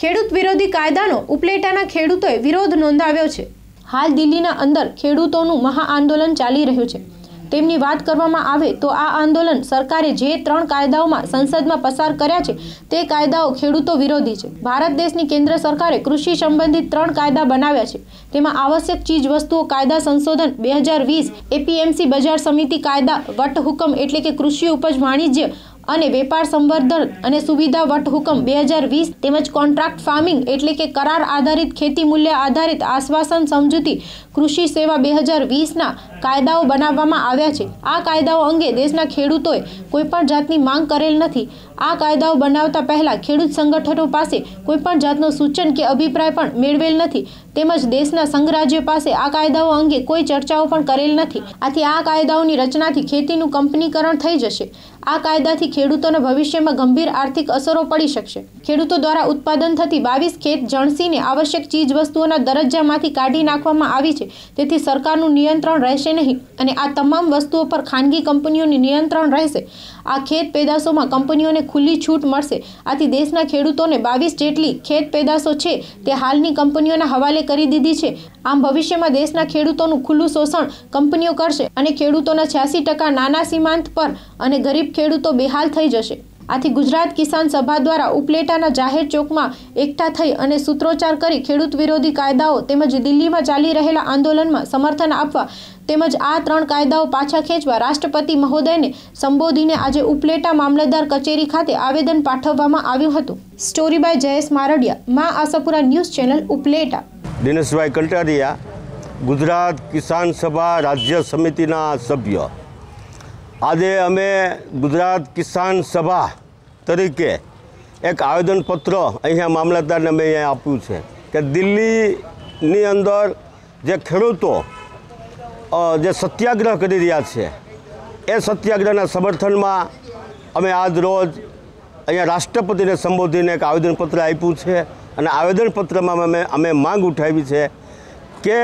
ખેડૂત વિરોધી કાયદાનો ઉપલેટાના ખેડૂતોએ વિરોધ નોંધાવ્યો છે. હાલ દિલ્હીના અંદર ખેડૂતોનું મહા આંદોલન ચાલી રહ્યું છે. તેમની વાત કરવામાં આવે તો આ આંદોલન સરકારે જે 3 કાયદાઓમાં સંસદમાં પસાર કર્યા છે તે કાયદાઓ ખેડૂતો વિરોધી છે. ભારત દેશની કેન્દ્ર સરકારે કૃષિ સંબંધિત 3 કાયદા બનાવ્યા છે. તેમાં આવશ્યક ચીજ વસ્તુઓ કાયદા સંશોધન 2020, એપીએમસી બજાર સમિતિ કાયદા, વટહુકમ એટલે કે કૃષિ ઉપજ વાણિજ્ય અને વેપાર સંવર્ધન અને સુવિધા વટહુકમ 2020 તેમજ કોન્ટ્રાક્ટ ફાર્મિંગ એટલે કે કરાર આધારિત ખેતી મૂલ્ય આધારિત આશ્વાસન સમજૂતી કૃષિ સેવા 2020ના કાયદાઓ બનાવવામાં આવ્યા છે. આ કાયદાઓ અંગે દેશના ખેડૂતોએ કોઈપણ જાતની માંગ કરેલ નથી. આ કાયદાઓ બનાવતા પહેલા ખેડૂત સંગઠનો પાસે કોઈપણ જાતનો સૂચન કે અભિપ્રાય પણ મેળવેલ નથી તેમજ દેશના સંઘરાજ્ય પાસે આ કાયદાઓ અંગે કોઈ ચર્ચાઓ પણ કરેલ નથી. આથી આ કાયદાઓની રચનાથી ખેતીનું કંપનીકરણ થઈ જશે. આ કાયદાથી ખેડૂતોના ભવિષ્યમાં ગંભીર આર્થિક અસરો પડી શકશે. ખેડૂતો દ્વારા ઉત્પાદન થતી 22 ખેત જણસીને આવશ્યક ચીજ વસ્તુઓના દરજ્જામાંથી કાઢી નાખવામાં આવી છે. તેથી સરકારનું નિયંત્રણ રહેશે નહીં અને આ તમામ વસ્તુઓ પર ખાનગી કંપનીઓનું નિયંત્રણ રહેશે. આ ખેત પેદાશોમાં કંપનીઓને ખુલ્લી છૂટ મળશે. આથી દેશના ખેડૂતોને 22 જેટલી ખેત પેદાશો છે તે હાલની કંપનીઓના હવાલે કરી દીધી છે. આમ ભવિષ્યમાં દેશના ખેડૂતોનું ખુલ્લું શોષણ કંપનીઓ કરશે અને ખેડૂતોના 86% નાના સીમાંત પર અને ગરીબ ખેડૂતો બેહાલ થઈ જશે. આથી ગુજરાત કિસાન સભા દ્વારા ઉપલેટાના જાહેર ચોકમાં એકઠા થઈ અને સૂત્રોચ્ચાર કરી ખેડૂત વિરોધી કાયદાઓ તેમજ દિલ્હીમાં ચાલી રહેલા આંદોલનમાં સમર્થન આપવા તેમજ આ 3 કાયદાઓ પાછા ખેંચવા રાષ્ટ્રપતિ મહોદયને સંબોધીને આજે ઉપલેટા મામલતદાર કચેરી ખાતે આવેદન પાઠવવામાં આવ્યું હતું. સ્ટોરી બાય જયેશ મારડિયા, માં આશાપુરા ન્યૂઝ ચેનલ, ઉપલેટા. દિનેશભાઈ કંટારિયા, ગુજરાત કિસાન સભા રાજ્ય સમિતિના સભ્ય. આજે અમે ગુજરાત કિસાન સભા તરીકે એક આવેદનપત્ર અહીંયા મામલતદારને અમે અહીંયા આપ્યું છે કે દિલ્હીની અંદર જે ખેડૂતો જે સત્યાગ્રહ કરી રહ્યા છે એ સત્યાગ્રહના સમર્થનમાં અમે આજ રોજ અહીંયા રાષ્ટ્રપતિને સંબોધીને એક આવેદનપત્ર આપ્યું છે. અને આવેદનપત્રમાં અમે માંગ ઉઠાવી છે કે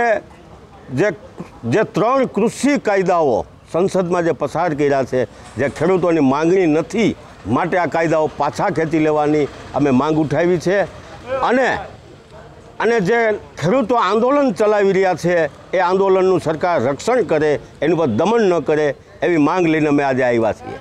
જે 3 કૃષિ કાયદાઓ સંસદમાં જે પસાર કર્યા છે, જે ખેડૂતોની માંગણી નથી માટે આ કાયદાઓ પાછા ખેંચી લેવાની અમે માંગ ઉઠાવી છે. અને જે ખેડૂતો આંદોલન ચલાવી રહ્યા છે એ આંદોલનનું સરકાર રક્ષણ કરે, એની પર દમન ન કરે એવી માંગ લઈને અમે આજે આવ્યા છીએ.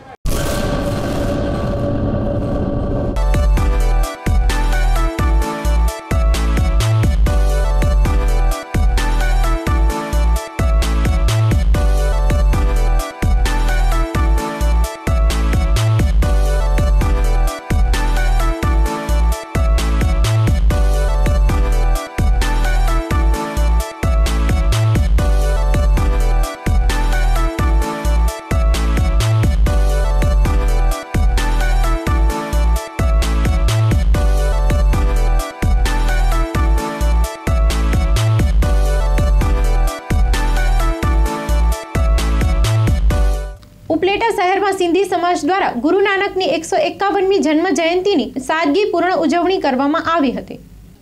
ઉપલેટા શહેરમાં સિંધી સમાજ દ્વારા ગુરુ નાનકની 151મી જન્મ જયંતિની સાદગીપૂર્ણ ઉજવણી કરવામાં આવી હતી.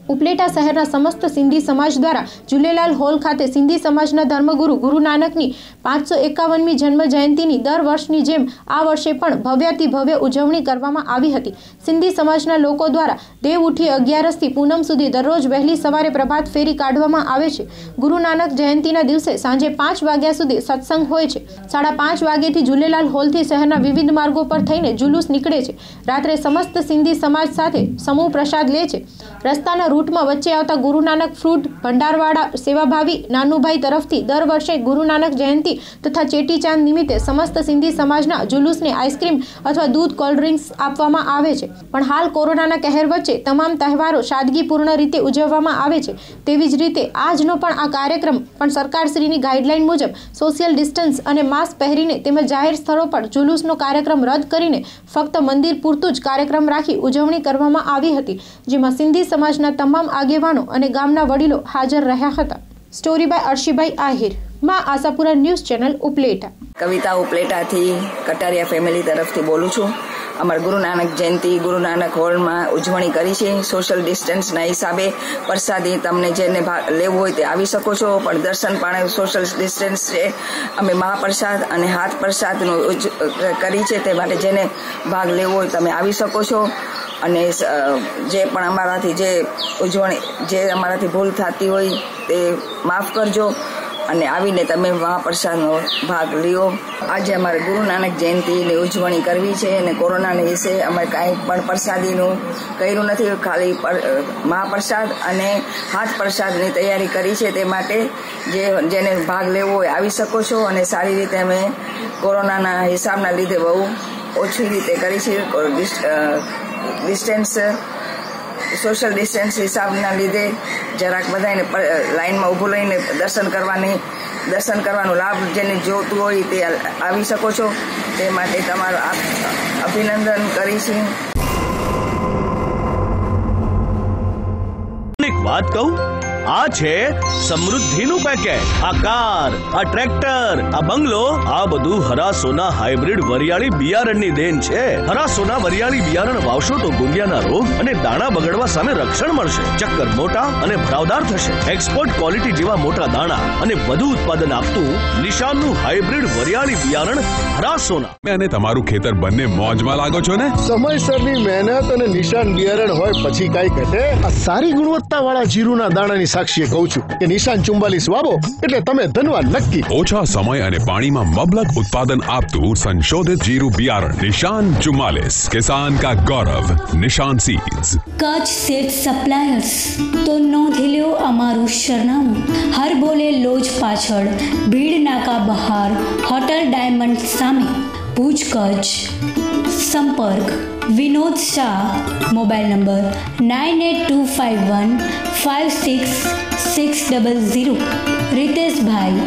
ઉપલેટા શહેરના સમસ્ત સિંધી સમાજ દ્વારા ઝૂલેલાલ હોલ ખાતે સિંધી સમાજના ધર્મગુરુ ગુરુ નાનકની 551મી જન્મ જયંતિની દર વર્ષની જેમ આ વર્ષે પણ ભવ્યાતિ ભવ્ય ઉજવણી કરવામાં આવી હતી. સિંધી સમાજના લોકો દ્વારા દેવ ઉઠી 11થી પૂનમ સુધી દરરોજ વહેલી સવારે પ્રભાત ફેરી કાઢવામાં આવે છે. ગુરુ નાનક જયંતિના દિવસે સાંજે 5 વાગ્યા સુધી સત્સંગ હોય છે. 5:30 વાગ્યેથી ઝૂલેલાલ હોલથી શહેરના વિવિધ માર્ગો પર થઈને જુલુસ નીકળે છે. રાત્રે સમસ્ત સિંધી સમાજ સાથે સમૂહ પ્રસાદ લે છે. રસ્તાના રૂટમાં વચ્ચે આવતા ગુરુ નાનક ફ્રૂટ ભંડારવાળા સેવાભાવી નાનુભાઈ તરફથી દર વર્ષે ગુરુ નાનક જયંતિ તથા ચેટીચાંદ નિમિત્તે સમસ્ત સિંધી સમાજના જુલુસને આઈસ્ક્રીમ અથવા દૂધ કોલ્ડ ડ્રિંક્સ આપવામાં આવે છે. પણ હાલ કોરોનાના કહેર વચ્ચે તમામ તહેવારો સાદગીપૂર્ણ રીતે ઉજવવામાં આવે છે. તેવી જ રીતે આજનો પણ આ કાર્યક્રમ પણ સરકારશ્રીની ગાઈડલાઈન મુજબ સોશિયલ ડિસ્ટન્સ અને માસ્ક પહેરીને તેમજ જાહેર સ્થળો પર જુલુસનો કાર્યક્રમ રદ કરીને ફક્ત મંદિર પૂરતું જ કાર્યક્રમ રાખી ઉજવણી કરવામાં આવી હતી, જેમાં સિંધી સમાજના તમામ આગેવાનો અને ગામના વડીલો હાજર રહ્યા હતા. સ્ટોરી બાય અર્શીભાઈ આહિર, માં આશાપુરા ન્યૂઝ ચેનલ ઉપલેટા. કવિતા ઉપલેટાથી કટારિયા ફેમિલી તરફથી બોલું છું. અમારા ગુરુ નાનક જયંતિ ગુરુ નાનક હોલમાં ઉજવણી કરી છે. સોશિયલ ડિસ્ટન્સના હિસાબે પ્રસાદી તમને જેને લેવું હોય તે આવી શકો છો, પણ દર્શન પણ સોશિયલ ડિસ્ટન્સ છે. અમે મહાપ્રસાદ અને હાથ પ્રસાદનું કરી છે, તે માટે જેને ભાગ લેવો હોય તમે આવી શકો છો. અને જે પણ અમારાથી ભૂલ થતી હોય તે માફ કરજો અને આવીને તમે મહાપ્રસાદનો ભાગ લ્યો. આજે અમારે ગુરુ નાનક જયંતિની ઉજવણી કરવી છે અને કોરોનાના વિશે અમે કાંઈ પણ પ્રસાદીનું કર્યું નથી, ખાલી મહાપ્રસાદ અને હાથ પ્રસાદની તૈયારી કરી છે. તે માટે જેને ભાગ લેવો હોય આવી શકો છો. અને સારી રીતે અમે કોરોનાના હિસાબના લીધે બહુ ઓછી રીતે કરી છે. સોશિયલ ડિસ્ટન્સ હિસાબના લીધે જરાક બધાને લાઈનમાં ઊભું લઈને દર્શન કરવાનો લાભ જેને જોતું હોય તે આવી શકો છો. તે માટે તમારો અભિનંદન કરીશું. એક વાત કહું, આ છે સમૃદ્ધિનું પેકેટ. આ કાર, આ ટ્રેક્ટર, આ બંગલો, આ બધું હરાસોના હાઇબ્રિડ વરિયાળી બિયારણની દેન છે. હરાસોના વરિયાળી બિયારણ વાવશો તો ગુંગિયાના રોગ અને દાણા બગડવા સામે રક્ષણ મળશે. ચક્કર મોટા અને ભરાવદાર થશે. એક્સપોર્ટ ક્વોલિટી જેવા મોટા દાણા અને વધુ ઉત્પાદન આપતું નિશાનનું હાઇબ્રિડ વરિયાળી બિયારણ હરાસોના. અને તમારું ખેતર બંને મોજમાં લાગો છો ને? સમયસરની મહેનત અને નિશાન બિયારણ હોય પછી કઈ ઘટે? આ સારી ગુણવત્તાવાળા જીરુના દાણાની સાક્ષીએ કહું છું કે નિશાન 44 વાવો એટલે તમે ધનવાન નક્કી. ઓછા સમય અને પાણીમાં મબલક ઉત્પાદન આપતું સંશોધિત જીરું બિયારણ નિશાન 44, કિસાન કા ગૌરવ, નિશાન સીડ્સ. કચ્છ સીડ સપ્લાયર્સ તો નોંધી લ્યો અમારું સરનામું. હર બોલે લોજ પાછળ, ભીડ નાકા બહાર, હોટલ ડાયમંડ સામે, ભુજ કચ્છ. સંપર્ક Vinod Shah, mobile number 9825156600, Riteshbhai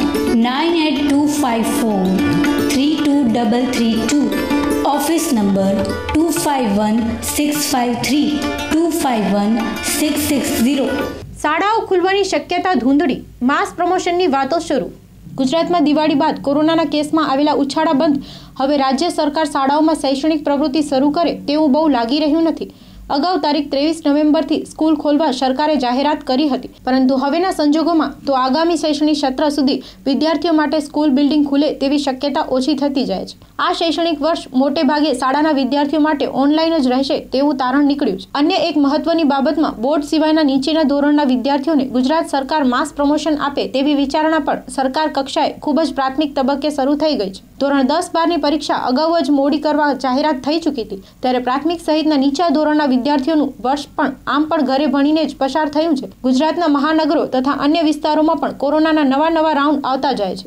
9825432332, office number 251653251660. શાળાઓ ખુલવાની શક્યતા ધૂંધળી, માસ પ્રમોશનની વાતો શરૂ. ગુજરાતમાં દિવાળી બાદ કોરોનાના કેસમાં આવેલા ઉછાળા બંધ હવે રાજ્ય સરકાર શાળાઓમાં શૈક્ષણિક પ્રવૃત્તિ શરૂ કરે તેવું બહુ લાગી રહ્યું નથી. અગાઉ તારીખ 23 નવેમ્બરથી સ્કૂલ ખોલવા સરકારે જાહેરાત કરી હતી, પરંતુ હવેના સંજોગોમાં તો આગામી શૈક્ષણિક સત્ર સુધી વિદ્યાર્થીઓ માટે સ્કૂલ બિલ્ડિંગ ખુલે તેવી શક્યતા ઓછી થતી જાય છે. આ શૈક્ષણિક વર્ષ મોટે ભાગે શાળાના વિદ્યાર્થીઓ માટે ઓનલાઈન જ રહેશે તેવું તારણ નીકળ્યું છે. અન્ય એક મહત્વની બાબતમાં બોર્ડ સિવાયના નીચેના ધોરણના વિદ્યાર્થીઓને ગુજરાત સરકાર માસ પ્રમોશન આપે તેવી વિચારણા પણ સરકાર કક્ષાએ ખૂબ જ પ્રાથમિક તબક્કે શરૂ થઈ ગઈ છે. ધોરણ 10-12ની પરીક્ષા અગાઉ જ મોડી કરવા જાહેરાત થઈ ચૂકી હતી, ત્યારે પ્રાથમિક સહિતના નીચા ધોરણના વિદ્યાર્થીઓનું વર્ષ પણ આમ પણ ઘરે ભણીને જ પસાર થયું છે. ગુજરાતના મહાનગરો તથા અન્ય વિસ્તારોમાં પણ કોરોનાના નવા રાઉન્ડ આવતા જાય છે.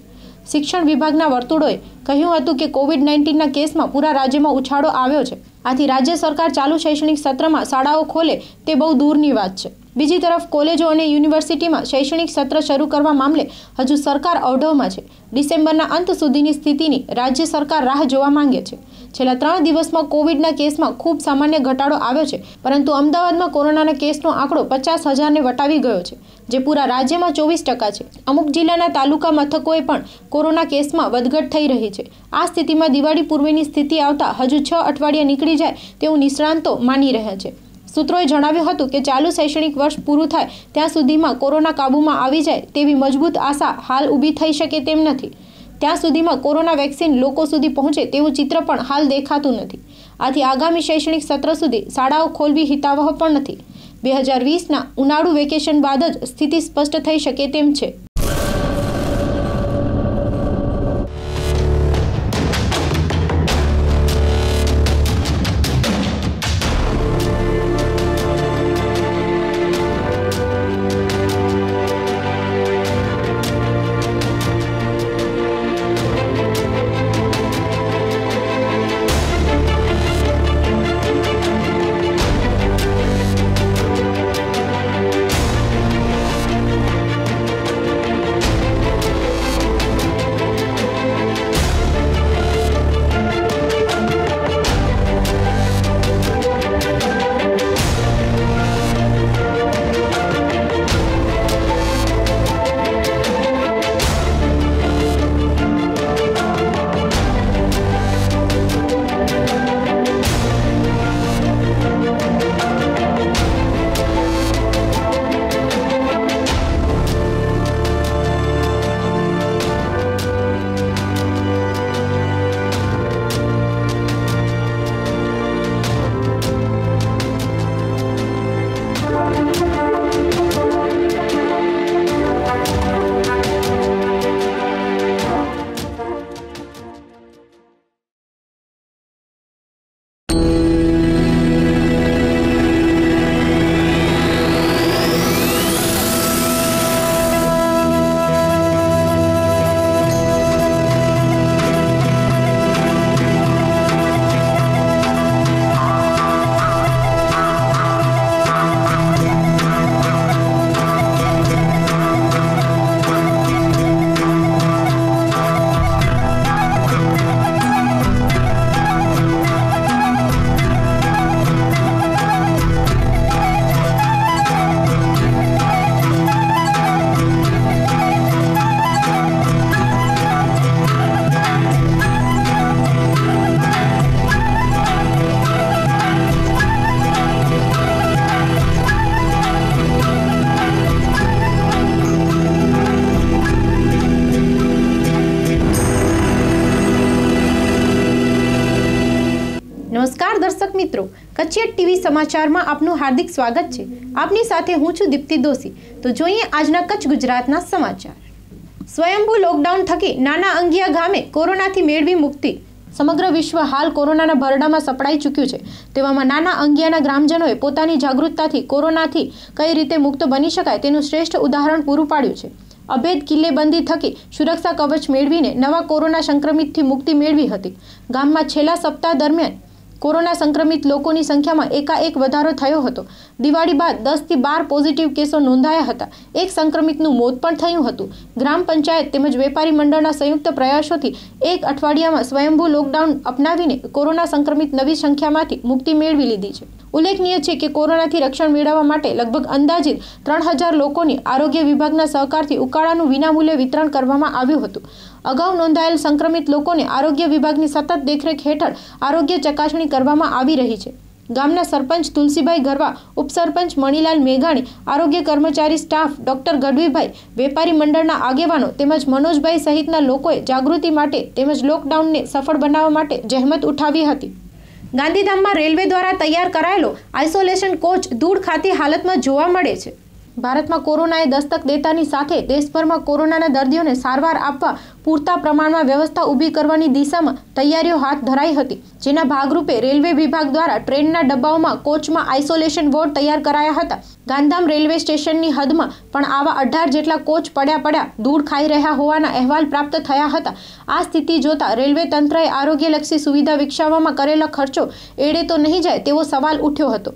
શિક્ષણ વિભાગના વર્તુળોએ કહ્યું હતું કે કોવિડ-19ના કેસમાં પૂરા રાજ્યમાં ઉછાળો આવ્યો છે. આથી રાજ્ય સરકાર ચાલુ શૈક્ષણિક સત્રમાં શાળાઓ ખોલે તે બહુ દૂરની વાત છે. બીજી તરફ કોલેજો અને યુનિવર્સિટીમાં શૈક્ષણિક સત્ર શરૂ કરવા મામલે હજુ સરકાર અવઢવમાં છે. ડિસેમ્બરના અંત સુધીની સ્થિતિની રાજ્ય સરકાર રાહ જોવા માંગે છે. છેલ્લા 3 દિવસમાં કોવિડના કેસમાં ખૂબ સામાન્ય ઘટાડો આવ્યો છે, પરંતુ અમદાવાદમાં કોરોનાના કેસનો આંકડો 50,000ને વટાવી ગયો છે, જે પૂરા રાજ્યમાં 24% છે. અમુક જિલ્લાના તાલુકા મથકોએ પણ કોરોના કેસમાં વધઘટ થઈ રહી છે. આ સ્થિતિમાં દિવાળી પૂર્વેની સ્થિતિ આવતા હજુ 6 અઠવાડિયા નીકળી જાય તેવું નિષ્ણાંતો માની રહ્યા છે. સૂત્રોએ જણાવ્યું હતું કે ચાલુ શૈક્ષણિક વર્ષ પૂરું થાય ત્યાં સુધીમાં કોરોના કાબૂમાં આવી જાય તેવી મજબૂત આશા હાલ ઊભી થઈ શકે તેમ નથી. ત્યાં સુધીમાં કોરોના વેક્સિન લોકો સુધી પહોંચે તેવું ચિત્ર પણ હાલ દેખાતું નથી. આથી આગામી શૈક્ષણિક સત્ર સુધી શાળાઓ ખોલવી હિતાવહ પણ નથી. 2020ના ઉનાળુ વેકેશન બાદ જ સ્થિતિ સ્પષ્ટ થઈ શકે તેમ છે. નમસ્કાર દર્શક મિત્રો, કચ્છિયટ ટીવી સમાચારમાં આપનું હાર્દિક સ્વાગત છે. આપની સાથે હું છું દીપ્તિ દોશી. તો જોઈએ આજના કચ્છ ગુજરાતના સમાચાર. સ્વયંભૂ લોકડાઉન થકી નાના અંગિયા ગામે કોરોનાથી મેળવી મુક્તિ. સમગ્ર વિશ્વ હાલ કોરોનાના ભરડામાં સપડાઈ ચૂક્યું છે. તેવામાં નાના અંગિયાના ગ્રામજનોએ પોતાની જાગૃતતાથી કોરોનાથી કઈ રીતે મુક્ત બની શકાય તેનું શ્રેષ્ઠ ઉદાહરણ પૂરું પાડ્યું છે. અભેદ કિલ્લેબંધી થકી સુરક્ષા કવચ મેળવીને નવા કોરોના સંક્રમિતથી મુક્તિ મેળવી હતી. ગામમાં છેલ્લા સપ્તાહ દરમિયાન કોરોના સંક્રમિત લોકોની સંખ્યામાં એકાએક વધારો થયો હતો. દિવાળી બાદ 10 થી 12 પોઝિટિવ કેસો નોંધાયા હતા. એક સંક્રમિતનું મોત પણ થયું હતું. ગ્રામ પંચાયત તેમજ વેપારી મંડળના સંયુક્ત પ્રયાસોથી એક અઠવાડિયામાં સ્વયંભૂ લોકડાઉન અપનાવીને કોરોના સંક્રમિત નવી સંખ્યામાંથી મુક્તિ મેળવી લીધી છે. ઉલ્લેખનીય છે કે કોરોનાથી રક્ષણ મેળવવા માટે લગભગ અંદાજિત 3000 લોકોની આરોગ્ય વિભાગના સહકારથી ઉકાળાનું વિનામૂલ્યે વિતરણ કરવામાં આવ્યું હતું. અગાઉ નોંધાયેલ સંક્રમિત લોકોને આરોગ્ય વિભાગની સતત દેખરેખ હેઠળ આરોગ્ય ચકાસણી કરવામાં આવી રહી છે. ગામના સરપંચ તુલસીભાઈ ગરવા, ઉપસરપંચ મણીલાલ મેઘાણી, આરોગ્ય કર્મચારી સ્ટાફ ડોક્ટર ગઢવીભાઈ, વેપારી મંડળના આગેવાનો તેમજ મનોજભાઈ સહિતના લોકોએ જાગૃતિ માટે તેમજ લોકડાઉનને સફળ બનાવવા માટે જહેમત ઉઠાવી હતી. ગાંધીધામમાં રેલવે દ્વારા તૈયાર કરાયેલો આઇસોલેશન કોચ ધૂળ ખાતી હાલતમાં જોવા મળે છે. ભારતમાં કોરોનાએ દસ્તક દેતાની સાથે દેશભરમાં કોરોનાના દર્દીઓને સારવાર આપવા પૂરતા પ્રમાણમાં વ્યવસ્થા ઊભી કરવાની દિશામાં તૈયારીઓ હાથ ધરાઈ હતી. જેના ભાગરૂપે રેલવે વિભાગ દ્વારા ટ્રેનના ડબ્બાઓમાં કોચમાં આઇસોલેશન વોર્ડ તૈયાર કરાયા હતા. ગાંધીધામ રેલવે સ્ટેશનની હદમાં પણ આવા 18 જેટલા કોચ પડ્યા ધૂળ ખાઈ રહ્યા હોવાના અહેવાલ પ્રાપ્ત થયા હતા. આ સ્થિતિ જોતા રેલવે તંત્રએ આરોગ્યલક્ષી સુવિધા વિકસાવવામાં કરેલા ખર્ચો એડે તો નહીં જાય તેવો સવાલ ઉઠ્યો હતો.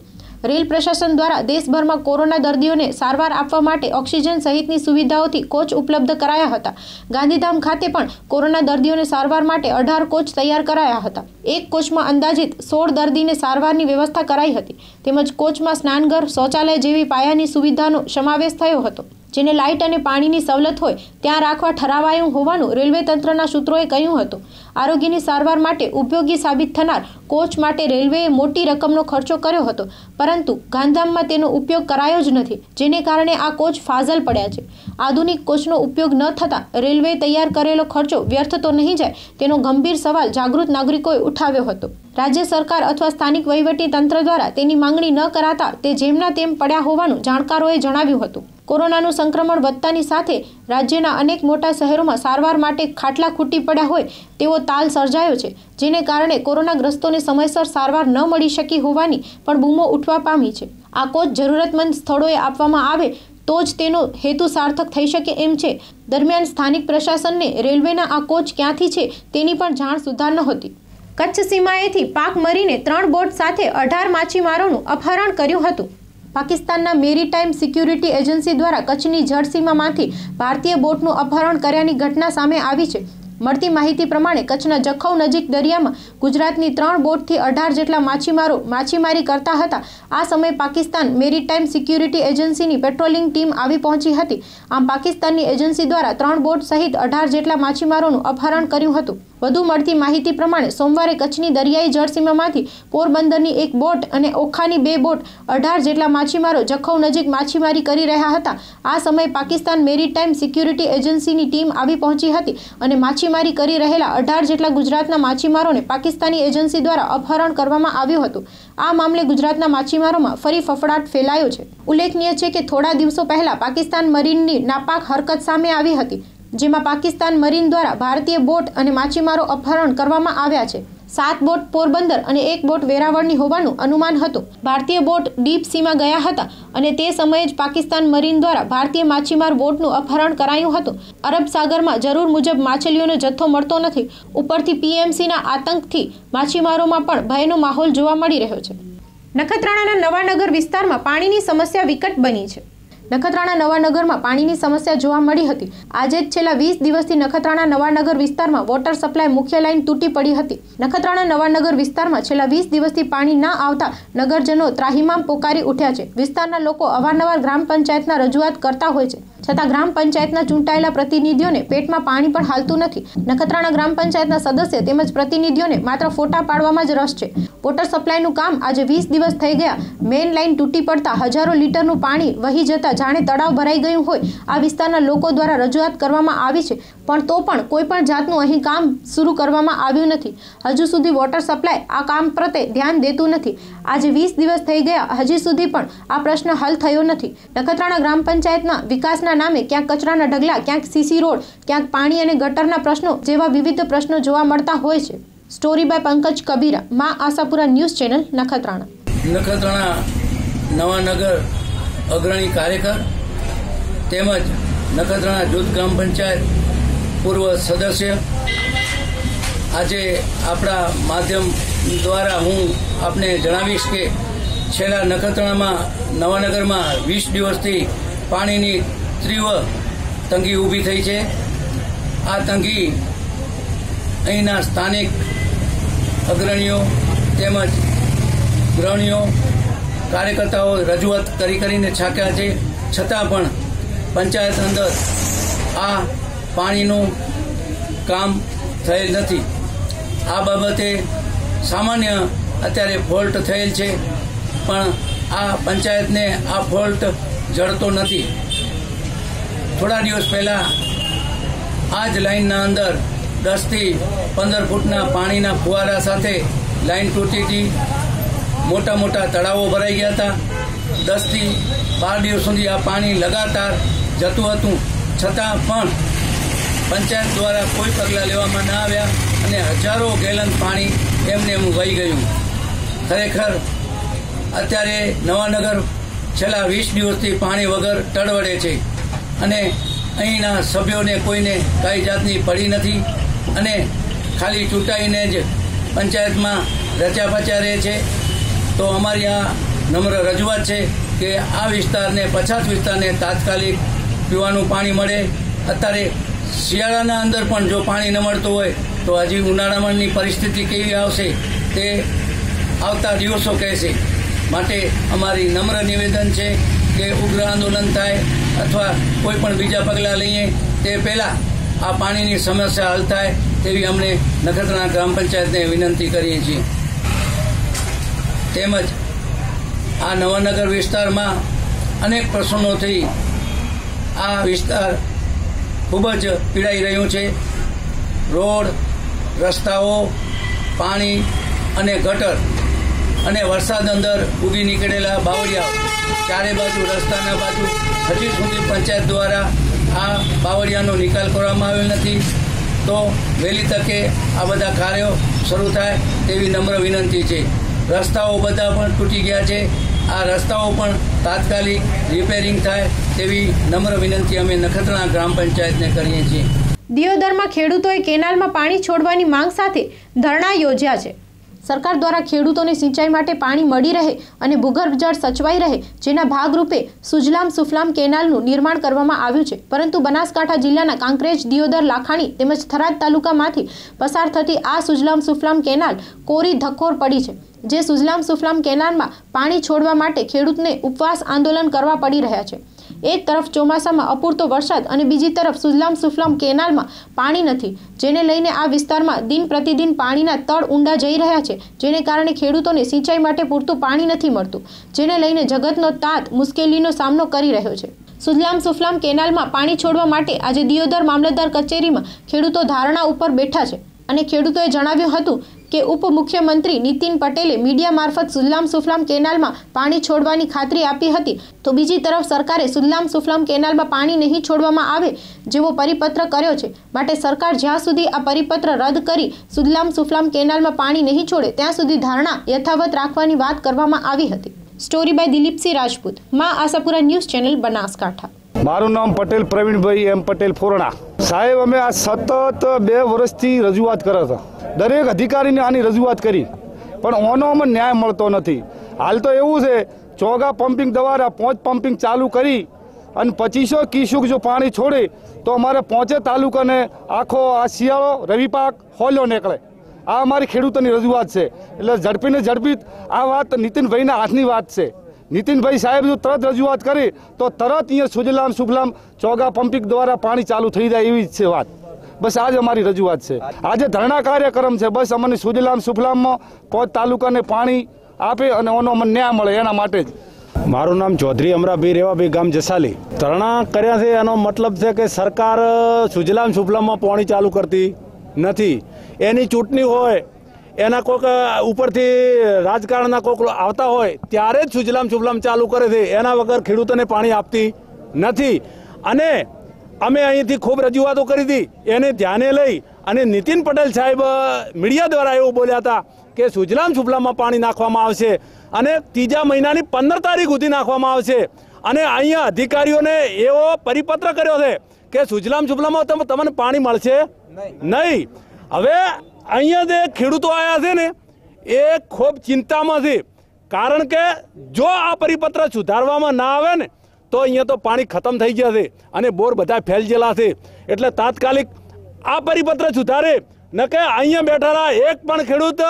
રેલ પ્રશાસન દ્વારા દેશભરમાં કોરોના દર્દીઓને સારવાર આપવા માટે ઓક્સિજન સહિતની સુવિધાઓથી કોચ ઉપલબ્ધ કરાયા હતા. ગાંધીધામ ખાતે પણ કોરોના દર્દીઓને સારવાર માટે 18 કોચ તૈયાર કરાયા હતા. એક કોચમાં અંદાજિત 16 દર્દીને સારવારની વ્યવસ્થા કરાઈ હતી. તેમજ કોચમાં સ્નાનઘર, શૌચાલય જેવી પાયાની સુવિધાનો સમાવેશ થયો હતો. જેને લાઇટ અને પાણીની સવલત હોય ત્યાં રાખવા ઠરાવાયું હોવાનું રેલવે તંત્રના સૂત્રોએ કહ્યું હતું. આરોગ્યની સારવાર માટે ઉપયોગી સાબિત થનાર કોચ માટે રેલવેએ મોટી રકમનો ખર્ચો કર્યો હતો, પરંતુ ગાંધીધામમાં તેનો ઉપયોગ કરાયો જ નથી, જેને કારણે આ કોચ ફાઝલ પડ્યા છે. આધુનિક કોચનો ઉપયોગ ન થતાં રેલવેએ તૈયાર કરેલો ખર્ચો વ્યર્થ તો નહીં જાય તેનો ગંભીર સવાલ જાગૃત નાગરિકોએ ઉઠાવ્યો હતો. રાજ્ય સરકાર અથવા સ્થાનિક વહીવટી તંત્ર દ્વારા તેની માંગણી ન કરાતા તે જેમના તેમ પડ્યા હોવાનું જાણકારોએ જણાવ્યું હતું. કોરોનાનું સંક્રમણ વધતાની સાથે રાજ્યના અનેક મોટા શહેરોમાં સારવાર માટે ખાટલા ખૂટી પડ્યા હોય તેવો તાલ સર્જાયો છે, જેને કારણે કોરોનાગ્રસ્તોને સમયસર સારવાર ન મળી શકી હોવાની પણ બૂમો ઉઠવા પામી છે. આ કોચ જરૂરતમંદ સ્થળોએ આપવામાં આવે તો જ તેનો હેતુ સાર્થક થઈ શકે એમ છે. દરમિયાન સ્થાનિક પ્રશાસનને રેલવેના આ કોચ ક્યાંથી છે તેની પણ જાણ સુદ્ધા નહોતી. કચ્છ સીમાએથી પાક મરીને 3 બોટ સાથે 18 માછીમારોનું અપહરણ કર્યું હતું. પાકિસ્તાનના મેરીટાઈમ સિક્યુરિટી એજન્સી દ્વારા કચ્છની જળસીમામાંથી ભારતીય બોટનું અપહરણ કર્યાની ઘટના સામે આવી છે. મળતી માહિતી પ્રમાણે કચ્છના જખૌ નજીક દરિયામાં ગુજરાતની 3 બોટથી 18 જેટલા માછીમારો માછીમારી કરતા હતા. આ સમયે પાકિસ્તાન મેરીટાઈમ સિક્યુરિટી એજન્સીની પેટ્રોલિંગ ટીમ આવી પહોંચી હતી. આમ પાકિસ્તાનની એજન્સી દ્વારા 3 બોટ સહિત 18 જેટલા માછીમારોનું અપહરણ કર્યું હતું. વધુ મળતી માહિતી પ્રમાણે સોમવારે કચ્છની દરિયાઈ જળસીમામાંથી પોરબંદરની 1 બોટ અને ઓખાની 2 બોટ 18 જેટલા માછીમારો જખૌ નજીક માછીમારી કરી રહ્યા હતા. આ સમયે પાકિસ્તાન મેરીટાઈમ સિક્યુરિટી એજન્સીની ટીમ આવી પહોંચી હતી અને માછીમારી કરી રહેલા 18 જેટલા ગુજરાતના માછીમારોને પાકિસ્તાની એજન્સી દ્વારા અપહરણ કરવામાં આવ્યું હતું. આ મામલે ગુજરાતના માછીમારોમાં ફરી ફફડાટ ફેલાયો છે. ઉલ્લેખનીય છે કે થોડા દિવસો પહેલા પાકિસ્તાન મરીનની નાપાક હરકત સામે આવી હતી, જેમાં પાકિસ્તાન મરીન દ્વારા ભારતીય બોટ અને માછીમારો અપહરણ કરવામાં આવ્યા છે. 7 બોટ પોરબંદર અને 1 બોટ વેરાવળની હોવાનું અનુમાન હતું. ભારતીય બોટ ડીપ સીમાં ગયા હતા અને તે સમયે જ પાકિસ્તાન મરીન દ્વારા ભારતીય માછીમાર બોટનું અપહરણ કરાયું હતું. અરબ સાગરમાં જરૂર મુજબ માછલીઓનો જથ્થો મળતો નથી. ઉપરથી પીએમસીના આતંકથી માછીમારોમાં પણ ભયનો માહોલ જોવા મળી રહ્યો છે. નખત્રાણાના નવાનગર વિસ્તારમાં પાણીની સમસ્યા વિકટ બની છે. નખત્રાણા નવાનગરમાં પાણીની સમસ્યા જોવા મળી હતી. આજે જ છેલ્લા 20 દિવસથી નખત્રાણા નવાનગર વિસ્તારમાં વોટર સપ્લાય મુખ્ય લાઇન તૂટી પડી હતી. નખત્રાણા નવાનગર વિસ્તારમાં છેલ્લા 20 દિવસથી પાણી ના આવતા નગરજનો ત્રાહિમામ પોકારી ઉઠ્યા છે. વિસ્તારના લોકો અવારનવાર ગ્રામ પંચાયતના રજૂઆત કરતા હોય છે, છતાં ગ્રામ પંચાયતના ચૂંટાયેલા પ્રતિનિધિઓને પેટમાં પાણી પણ હાલતું નથી. નખત્રાણા ગ્રામ પંચાયતના સદસ્ય તેમજ પ્રતિનિધિઓને માત્ર ફોટા પાડવામાં જ રસ છે. વોટર સપ્લાયનું કામ આજે 20 દિવસ થઈ ગયા. મેઇન લાઇન તૂટી પડતા હજારો લીટરનું પાણી વહી જતા જાણે તળાવ ભરાઈ ગયું હોય આ વિસ્તારના લોકો દ્વારા રજૂઆત કરવામાં આવી છે, પણ તો પણ કોઈ પણ જાતનું અહીં કામ શરૂ કરવામાં આવ્યું નથી. હજુ સુધી વોટર સપ્લાય આ કામ પ્રત્યે ધ્યાન દેતું નથી. આજે 20 દિવસ થઈ ગયા, હજી સુધી પણ આ પ્રશ્ન હલ થયો નથી. નખત્રાણા ગ્રામ પંચાયતના વિકાસના નામે ક્યાંક કચરાના ઢગલા, ક્યાંક સીસી રોડ, ક્યાંક પાણી અને ગટરના પ્રશ્નો જેવા વિવિધ પ્રશ્નો જોવા મળતા હોય છે. સ્ટોરી બાય પંકજ કબીરા, માં આશાપુરા ન્યૂઝ ચેનલ, નખત્રાણા. નખત્રાણા નવાનગર અગ્રણી કાર્યકર તેમજ નખત્રાણા જૂથ ગ્રામ પંચાયત પૂર્વ સદસ્ય. આજે આપણા માધ્યમ દ્વારા હું આપને જણાવીશ કે છેલ્લા નખત્રાણામાં નવાનગરમાં 20 દિવસથી પાણીની તીવ્ર તંગી ઊભી થઈ છે. આ તંગી અહીંના સ્થાનિક અગ્રણીઓ તેમજ ગૃહિણીઓ કાર્યકર્તાઓ રજૂઆત કરીને છાક્યા છે, છતાં પણ પંચાયત અંદર આ પાણીનું કામ થયેલ નથી. આ બાબતે સામાન્ય અત્યારે ફોલ્ટ થયેલ છે, પણ આ પંચાયતને આ ફોલ્ટ જડતો નથી. થોડા દિવસ પહેલાં આ જ લાઇનના અંદર 10 થી 15 ફૂટના પાણીના ફુવારા સાથે લાઇન તૂટી હતી. મોટા મોટા તળાવો ભરાઈ ગયા હતા. 10 થી 12 દિવસ સુધી આ પાણી લગાતાર જતું હતું, છતાં પણ પંચાયત દ્વારા કોઈ પગલાં લેવામાં ના આવ્યા અને હજારો ગેલન પાણી એમને એમ વહી ગયું. ખરેખર અત્યારે નવાનગર છેલ્લા 20 દિવસથી પાણી વગર તડવડે છે અને અહીંના સભ્યોને કોઈને કાંઈ જાતની પડી નથી અને ખાલી ચૂંટાઈને જ પંચાયતમાં રચ્યા રહે છે. તો અમારી આ નમ્ર રજૂઆત છે કે આ વિસ્તારને, પછાત વિસ્તારને તાત્કાલિક પીવાનું પાણી મળે. અત્યારે શિયાળાના અંદર પણ જો પાણી ન મળતું હોય તો હજી ઉનાળામાંની પરિસ્થિતિ કેવી આવશે તે આવતા દિવસો કહેશે. માટે અમારી નમ્ર નિવેદન છે કે ઉગ્ર આંદોલન થાય અથવા કોઈ પણ બીજા પગલાં લઈએ તે પહેલાં આ પાણીની સમસ્યા હલ થાય તેવી અમને નખત્રાણા ગ્રામ પંચાયતને વિનંતી કરીએ છીએ. તેમજ આ નવાનગર વિસ્તારમાં અનેક પ્રશ્નોથી આ વિસ્તાર ખૂબ જ પીડાઈ રહ્યું છે. રોડ, રસ્તાઓ, પાણી અને ગટર અને વરસાદ અંદર ઉગી નીકળેલા બાવળિયાઓ, ચારે બાજુ રસ્તાના બાજુ હજી સુધી પંચાયત દ્વારા આ બાવળિયાનો નિકાલ કરવામાં આવેલ નથી. તો વહેલી તકે આ બધા કાર્યો શરૂ થાય તેવી નમ્ર વિનંતી છે. રસ્તાઓ બધા પણ તૂટી ગયા છે. આ રસ્તાઓ પણ તાત્કાલિક રિપેરિંગ થાય તેવી નમ્ર વિનંતી અમે નખત્રાણા ગ્રામ પંચાયતને કરીએ છીએ. દિયોદરમાં ખેડૂતોએ કેનાલમાં પાણી છોડવાની માંગ સાથે ધરણા યોજ્યા છે. સરકાર દ્વારા ખેડૂતોને સિંચાઈ માટે પાણી મળી રહે અને ભૂગર્ભ જળ સચવાઈ રહે, જેના ભાગરૂપે સુજલામ સુફલામ કેનાલનું નિર્માણ કરવામાં આવ્યું છે. પરંતુ બનાસકાંઠા જિલ્લાના કાંકરેજ, દિયોદર, લાખાણી તેમજ થરાદ તાલુકામાંથી પસાર થતી આ સુજલામ સુફલામ કેનાલ કોરી ધક્કોર પડી છે. જે સુજલામ સુફલામ કેનાલમાં પાણી છોડવા માટે ખેડૂતને ઉપવાસ આંદોલન કરવા પડી રહ્યા છે. એક તરફ ચોમાસામાં અપૂરતો વરસાદ અને બીજી તરફ સુજલામ સુફલામ કેનાલમાં પાણી નથી, જેને લઈને આ વિસ્તારમાં દિન પ્રતિદિન પાણીના તળ ઊંડા જઈ રહ્યા છે, જેને કારણે ખેડૂતોને સિંચાઈ માટે પૂરતું પાણી નથી મળતું, જેને લઈને જગતનો તાત મુશ્કેલીનો સામનો કરી રહ્યો છે. સુજલામ સુફલામ કેનાલમાં પાણી છોડવા માટે આજે દિયોદર મામલતદાર કચેરીમાં ખેડૂતો ધારણા ઉપર બેઠા છે અને ખેડૂતોએ જણાવ્યું હતું કે ઉપમુખ્યમંત્રી નીતિન પટેલે મીડિયા મારફત સુજલામ સુફલામ કેનાલમાં પાણી છોડવાની ખાતરી આપી હતી, તો બીજી તરફ સરકારે સુજલામ સુફલામ કેનાલમાં પાણી નહીં છોડવામાં આવે જેવો પરિપત્ર કર્યો છે. માટે સરકાર જ્યાં સુધી આ પરિપત્ર રદ કરી સુજલામ સુફલામ કેનાલમાં પાણી નહીં છોડે ત્યાં સુધી ધારણા યથાવત રાખવાની વાત કરવામાં આવી હતી. સ્ટોરી બાય દિલીપસિંહ રાજપૂત, માં આશાપુરા ન્યૂઝ ચેનલ, બનાસકાંઠા. મારું નામ પટેલ પ્રવીણભાઈ એમ પટેલ ફોરણા. સાહેબ, અમે આ સતત 2 વર્ષથી રજૂઆત કરે છે. દરેક અધિકારીને આની રજૂઆત કરી, પણ ઓનો અમને ન્યાય મળતો નથી. હાલ તો એવું છે, ચોગા પમ્પિંગ દ્વારા 5 પમ્પિંગ ચાલુ કરી અને 2500 ક્યુસેક જો પાણી છોડે તો અમારે 5 તાલુકાને આખો આ શિયાળો રવિ પાક હોલ્યો નીકળે. આ અમારી ખેડૂતોની રજૂઆત છે. એટલે ઝડપી આ વાત નીતિનભાઈના હાથની વાત છે. નીતિનભાઈ સાહેબ જો તરત રજૂઆત કરી તો તરત અહીંયા સુજલામ સુફલામ ચોગા પંપિંગ દ્વારા પાણી ચાલુ થઈ જાય એવી જ છે વાત. બસ આજ અમારી રજૂઆત છે. આજે ધરણા કાર્યક્રમ છે. બસ અમને સુજલામ સુફલામમાં 5 તાલુકાને પાણી આપે અને ઓનો અમને ન્યાય મળે એના માટે જ. મારું નામ ચૌધરી અમરાભાઈ રેવાભાઈ, ગામ જસાલી. ધરણા કર્યા છે એનો મતલબ છે કે સરકાર સુજલામ સુફલામમાં પાણી ચાલુ કરતી નથી. એની ચૂંટણી હોય, એના કોઈક ઉપરથી રાજકારણના કોઈક આવતા હોય ત્યારે જ સુજલામ સુફલામ ચાલુ કરે છે. એના વગર ખેડૂતોને પાણી આપતી નથી. અને અમે અહીંથી ખૂબ રજૂઆતો કરી હતી, એને ધ્યાને લઈ અને નીતિન પટેલ સાહેબ મીડિયા દ્વારા એવું બોલ્યા હતા કે સુજલામ સુફલામમાં પાણી નાખવામાં આવશે અને 3જા મહિનાની 15 તારીખ સુધી નાખવામાં આવશે. અને અહીંયા અધિકારીઓને એવો પરિપત્ર કર્યો છે કે સુજલામ સુફલામમાં તમને પાણી મળશે નહીં. હવે અહીંયા જે ખેડૂતો આવ્યા છે ને એ ખૂબ ચિંતામાં છે, કારણ કે જો આ પરિપત્ર સુધારવામાં ના આવે ને તો અહીંયા તો પાણી ખતમ થઈ ગયા છે અને બોર બધા ફેલજેલા છે. એટલે તાત્કાલિક આ પરિપત્ર સુધારે, ન કે અહીંયા બેઠેલા એક પણ ખેડૂત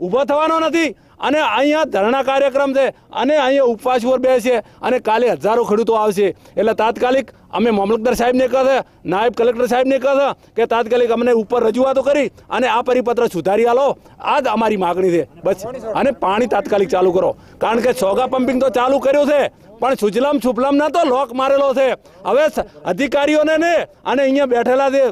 ઊભો થવાનો નથી. અને અહીંયા ધરણા કાર્યક્રમ છે અને અહીંયા ઉપવાસ પર બેસે અને કાલે હજારો ખેડૂતો આવશે. એટલે તાત્કાલિક અમે મામલતદાર સાહેબને કહે, નાયબ કલેક્ટર સાહેબને કહે કે તાત્કાલિક અમને ઉપર રજૂઆતો કરી અને આ પરિપત્ર સુધારી આલો. આ જ અમારી માગણી છે બસ. અને પાણી તાત્કાલિક ચાલુ કરો, કારણ કે ચોગા પમ્પિંગ તો ચાલુ કર્યું છે પણ સુજલામ સુફલામના તો લોક મારેલો છે. હવે અધિકારીઓને ને અને અહીંયા બેઠેલા જે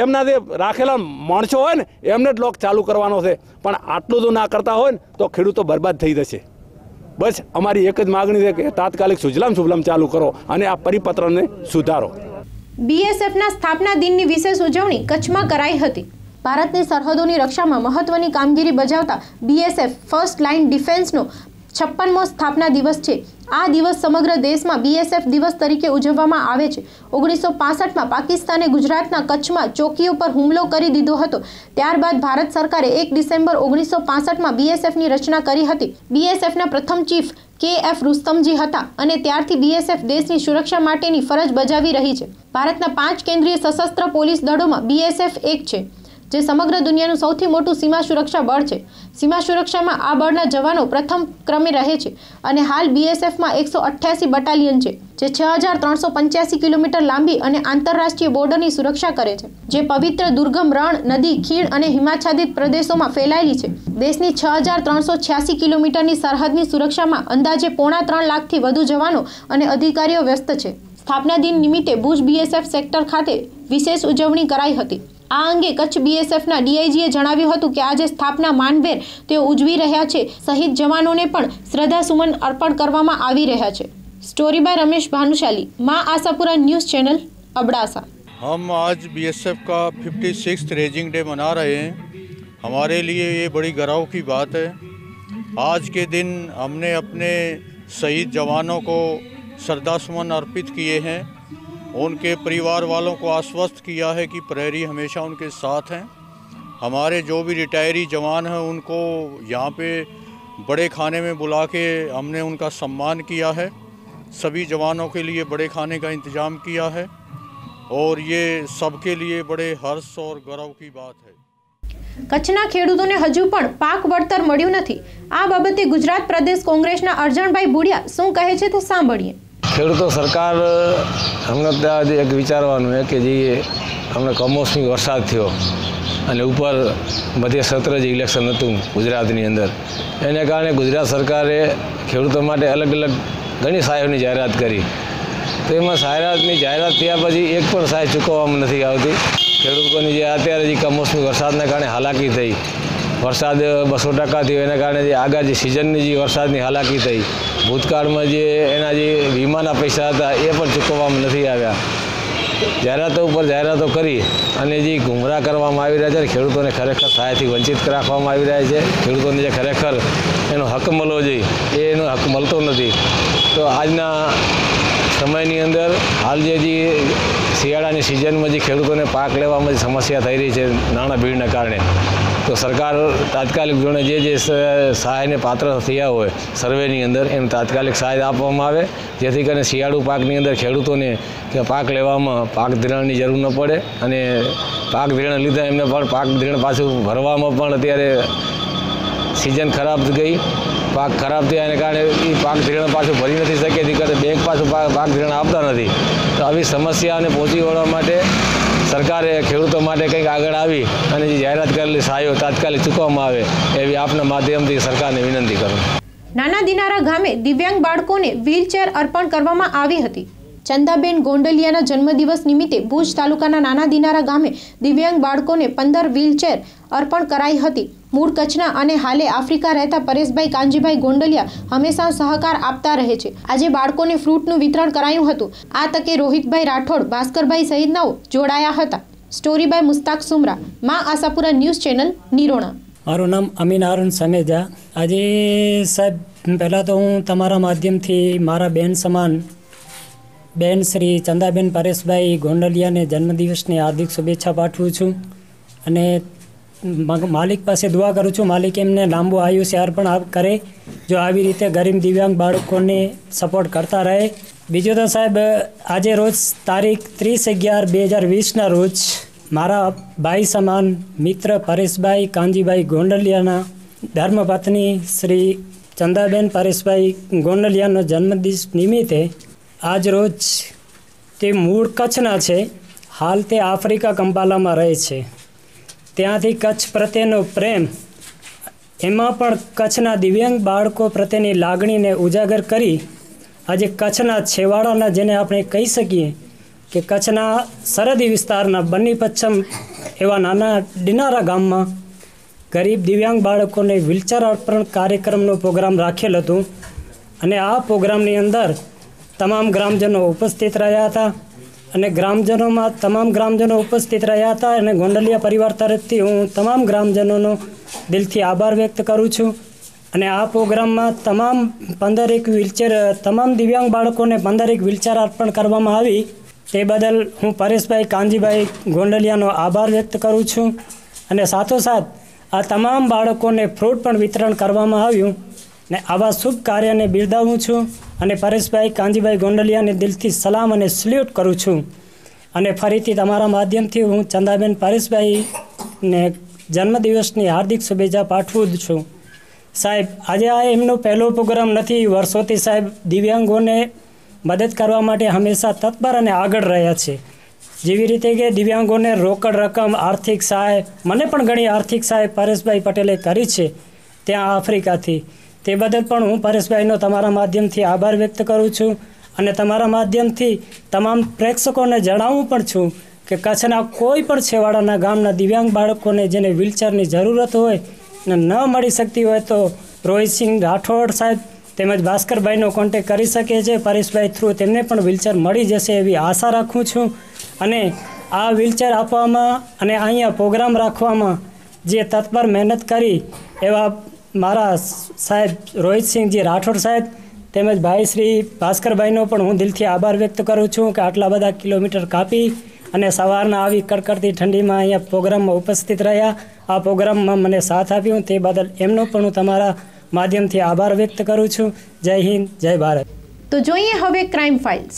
એમના જે રાખેલા માણસો હોય ને એમને જ લોક ચાલુ કરવાનો છે. પણ આટલું જો ના કરતા હોય ને તો ખેડૂતો બરબાદ થઈ જશે. બસ અમારી એક જ માગણી છે કે તાત્કાલિક સુજલામ સુફલામ ચાલુ કરો અને આ પરિપત્રને સુધારો. બીએસએફના સ્થાપના દિનની વિશેષ ઉજવણી કચ્છમાં કરાઈ હતી. ભારતની સરહદોની રક્ષામાં મહત્વની કામગીરી બજાવતા બીએસએફ ફર્સ્ટ લાઇન ડિફેન્સનો 56મો સ્થાપના દિવસ છે. આ દિવસ સમગ્ર દેશમાં બીએસએફ દિવસ તરીકે ઉજવવામાં આવે છે. 1965માં પાકિસ્તાને ગુજરાતના કચ્છમાં ચોકીઓ પર હુમલો કરી દીધો હતો. ત્યારબાદ ભારત સરકારે 1 ડિસેમ્બર 1965માં બીએસએફની રચના કરી હતી. બીએસએફના પ્રથમ ચીફ KF રુસ્તમજી હતા અને ત્યારથી બીએસએફ દેશની સુરક્ષા માટેની ફરજ બજાવી રહી છે. ભારતના 5 કેન્દ્રીય સશસ્ત્ર પોલીસ દળોમાં બીએસએફ એક છે. જે સમગ્ર દુનિયાનું સૌથી મોટું સીમા સુરક્ષા બળ છે. સીમા સુરક્ષામાં આ બળના જવાનો પ્રથમ ક્રમે રહે છે અને હાલ BSFમાં 188 બટાલિયન છે, જે 6385 કિલોમીટર લાંબી અને આંતરરાષ્ટ્રીય બોર્ડરની સુરક્ષા કરે છે, જે પવિત્ર દુર્ગમ રણ, નદી, ખીણ અને હિમાચ્છાદિત પ્રદેશોમાં ફેલાયેલી છે. દેશની 6386 કિલોમીટરની સરહદની સુરક્ષામાં અંદાજે 3.5 લાખથી વધુ જવાનો અને અધિકારીઓ વ્યસ્ત છે. સ્થાપના દિન નિમિત્તે ભુજ BSF સેક્ટર ખાતે વિશેષ ઉજવણી કરાઈ હતી. આ અંગે કચ્છ BSFના DIGએ જણાવ્યું હતું કે આજે સ્થાપના માનભેર તેઓ ઉજવી રહ્યા છે. શહીદ જવાનોને પણ શ્રદ્ધાસુમન અર્પણ કરવામાં આવી રહ્યા છે. स्टोरी बाय रमेश भानुशाली, माँ आशापुरा न्यूज़ चैनल, अबड़ासा। हम आज BSF का 56th रेजिंग डे मना रहे हैं। हमारे लिए ये बड़ी गर्व की बात है। आज के दिन हमने अपने शहीद जवानों को श्रद्धासुमन अर्पित किए हैं। उनके परिवार वालों को आश्वस्त किया है कि प्रहरी हमेशा उनके साथ हैं। हमारे जो भी रिटायरी जवान हैं उनको यहाँ पे बड़े खाने में बुला के हमने उनका सम्मान किया है। सभी जवानों के लिए बड़े खाने का इंतज़ाम किया है और ये सबके लिए बड़े हर्ष और गौरव की बात है। કચ્છના ખેડૂતોને હજુ પણ પાક વળતર મળ્યું નથી. આ બાબતે ગુજરાત પ્રદેશ કોંગ્રેસના અરજણભાઈ બુડિયા શું કહે છે તે સાંભળીએ. ખેડૂતો સરકાર હમણાં ત્યાં એક વિચારવાનું છે કે જે હમણાં કમોસમી વરસાદ થયો અને ઉપર મધ્ય સત્ર જે ઇલેક્શન હતું ગુજરાતની અંદર, એને કારણે ગુજરાત સરકારે ખેડૂતો માટે અલગ અલગ ઘણી સહાયોની જાહેરાત કરી. તો એમાં જાહેરાતની જાહેરાત થયા પછી એક પણ સહાય ચૂકવવામાં નથી આવતી. ખેડૂતોની જે અત્યારે જે કમોસમી વરસાદના કારણે હાલાકી થઈ, વરસાદ 200% થયો એના કારણે જે આગળ જે સિઝનની જે વરસાદની હાલાકી થઈ, ભૂતકાળમાં જે એના જે વીમાના પૈસા હતા એ પણ ચૂકવવામાં નથી આવ્યા. જાહેરાતો ઉપર જાહેરાતો કરી અને જે ગુમરાહ કરવામાં આવી રહ્યા છે, ખેડૂતોને ખરેખર સહાયથી વંચિત રાખવામાં આવી રહ્યા છે. ખેડૂતોને જે ખરેખર એનો હક મળવો જોઈએ એનો હક મળતો નથી. તો આજના સમયની અંદર હાલ જે શિયાળાની સિઝનમાં જે ખેડૂતોને પાક લેવામાં જે સમસ્યા થઈ રહી છે નાણાં ભીડના કારણે, તો સરકાર તાત્કાલિક ધોરણે જે સહાયને પાત્ર થયા હોય સર્વેની અંદર એમ તાત્કાલિક સહાય આપવામાં આવે, જેથી કરીને શિયાળુ પાકની અંદર ખેડૂતોને પાક લેવામાં પાક ધિરાણની જરૂર ન પડે અને પાક ધિરાણ લીધા એમને પણ પાક ધિરાણ પાછું ભરવામાં પણ અત્યારે સિઝન ખરાબ ગઈ, પાક ખરાબ થયા એને કારણે એ પાક ધિરાણ પાછું ભરી નથી શકે, એથી કરીને બેંક પાછું પાક ધિરાણ આપતા નથી. તો આવી સમસ્યાને પહોંચી વળવા માટે સરકારે ખેડૂતો માટે કંઈક આગળ આવી અને જે જાહેરાત કરેલી સહાયો તાત્કાલિક ચૂકવવામાં આવે એવી આપના માધ્યમથી સરકારને વિનંતી કરું. નાના દિનારા ગામે દિવ્યાંગ બાળકોને વ્હીલચેર અર્પણ કરવામાં આવી હતી. ચંદાબેન ગોંડલિયાના જન્મદિવસ નિમિત્તે ભુજ તાલુકાના નાના દિનારા ગામે દિવ્યાંગ બાળકોને 15 વ્હીલચેર અર્પણ કરાઈ હતી. મૂળ કચ્છના અને હાલે આફ્રિકા રહેતા પરેશભાઈ કાનજીભાઈ ગોંડલિયા હંમેશા સહકાર આપતા રહે છે. આજે બાળકોને ફ્રૂટનું વિતરણ કરાયું હતું. આ તકે રોહિતભાઈ રાઠોડ, ભાસ્કરભાઈ સહિતનાઓ જોડાયા હતા. સ્ટોરી બાય મુસ્તાક સુમરા, માં આશાપુરા ન્યૂઝ ચેનલ, નિરોણા. મારું નામ અમીન આરુન સમેજા. આજે સાહેબ પહેલાં તો હું તમારા માધ્યમથી મારા બેન સમાન બેન શ્રી ચંદાબેન પરેશભાઈ ગોંડલિયાને જન્મદિવસની હાર્દિક શુભેચ્છા પાઠવું છું અને માલિક પાસે દુઆ કરું છું માલિક એમને લાંબુ આયુષ્ય અર્પણ કરે, જો આવી રીતે ગરીબ દિવ્યાંગ બાળકોને સપોર્ટ કરતા રહે. બીજું તો સાહેબ આજે રોજ તારીખ 30/11/2020ના રોજ મારા ભાઈ સમાન મિત્ર પરેશભાઈ કાનજીભાઈ ગોંડલિયાના ધર્મપત્ની શ્રી ચંદાબેન પરેશભાઈ ગોંડલિયાનો જન્મદિવસ નિમિત્તે આજ રોજ તે મૂળ કચ્છના છે, હાલ તે આફ્રિકા કંપાલામાં રહે છે. ત્યાંથી કચ્છ પ્રત્યેનો પ્રેમ, એમાં પણ કચ્છના દિવ્યાંગ બાળકો પ્રત્યેની લાગણીને ઉજાગર કરી આજે કચ્છના છેવાડાના, જેને આપણે કહી શકીએ કે કચ્છના સરહદી વિસ્તારના બન્ની પચ્છમ એવા નાના દિનારા ગામમાં ગરીબ દિવ્યાંગ બાળકોને વ્હીલચેર અર્પણ કાર્યક્રમનો પ્રોગ્રામ રાખેલ હતું અને આ પ્રોગ્રામની અંદર તમામ ગ્રામજનો ઉપસ્થિત રહ્યા હતા અને તમામ ગ્રામજનો ઉપસ્થિત રહ્યા હતા અને ગોંડલિયા પરિવાર તરફથી હું તમામ ગ્રામજનોનો દિલથી આભાર વ્યક્ત કરું છું. અને આ પ્રોગ્રામમાં તમામ દિવ્યાંગ બાળકોને 15 વ્હીલચેર અર્પણ કરવામાં આવી, તે બદલ હું પરેશભાઈ કાનજીભાઈ ગોંડલિયાનો આભાર વ્યક્ત કરું છું અને સાથોસાથ આ તમામ બાળકોને ફ્રૂટ પણ વિતરણ કરવામાં આવ્યું ને આવા શુભ કાર્યને બિરદાવું છું અને પરેશભાઈ કાનજીભાઈ ગોંડલિયાને દિલથી સલામ અને સલ્યુટ કરું છું. અને ફરીથી તમારા માધ્યમથી હું ચંદાબેન પરેશભાઈ ને જન્મદિવસની હાર્દિક શુભેચ્છા પાઠવું છું. સાહેબ, આજે આ એમનો પહેલો પ્રોગ્રામ નથી. વર્ષોથી સાહેબ દિવ્યાંગોને મદદ કરવા માટે હંમેશા તત્પર અને આગળ રહ્યા છે. જેવી રીતે કે દિવ્યાંગોને રોકડ રકમ, આર્થિક સહાય, મને પણ ઘણી આર્થિક સહાય પરેશભાઈ પટેલે કરી છે ત્યાં આફ્રિકાથી. તે બદલ પણ હું પરેશભાઈનો તમારા માધ્યમથી આભાર વ્યક્ત કરું છું અને તમારા માધ્યમથી તમામ પ્રેક્ષકોને જણાવું પણ છું કે કચ્છના કોઈ પણ છેવાડાના ગામના દિવ્યાંગ બાળકોને જેને વ્હીલચેરની જરૂરત હોય ને ન મળી શકતી હોય તો રોહિતસિંહ રાઠોડ સાહેબ તેમજ ભાસ્કરભાઈનો કોન્ટેક કરી શકે છે. પરેશભાઈ થ્રુ તેમને પણ વ્હીલચેર મળી જશે એવી આશા રાખું છું. અને આ વ્હીલચેર આપવામાં અને અહીંયા પ્રોગ્રામ રાખવામાં જે તત્પર મહેનત કરી એવા મારા સાહેબ રોહિતસિંહજી રાઠોડ સાહેબ તેમજ ભાઈ શ્રી ભાસ્કરભાઈનો પણ હું દિલથી આભાર વ્યક્ત કરું છું કે આટલા બધા કિલોમીટર કાપી અને સવારના આવી કડકડતી ઠંડીમાં અહીંયા પ્રોગ્રામમાં ઉપસ્થિત રહ્યા, આ પ્રોગ્રામમાં મને સાથ આપ્યો તે બદલ એમનો પણ હું તમારા માધ્યમથી આભાર વ્યક્ત કરું છું. જય હિન્દ, જય ભારત. તો જોઈએ હવે ક્રાઇમ ફાઇલ્સ.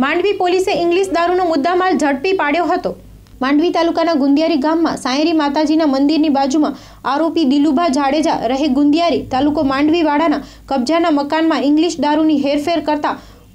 માંડવી પોલીસે ઇંગ્લિશ દારૂનો મુદ્દામાલ ઝડપી પાડ્યો હતો. માંડવી તાલુકાના ગુંદિયારી ગામમાં સાંયરી માતાજીના મંદિરની બાજુમાં આરોપી દિલુભા જાડેજા રહે ગુંદિયારી તાલુકો માંડવીવાડાના કબજાના મકાનમાં ઇંગ્લિશ દારૂની હેરફેર કરતા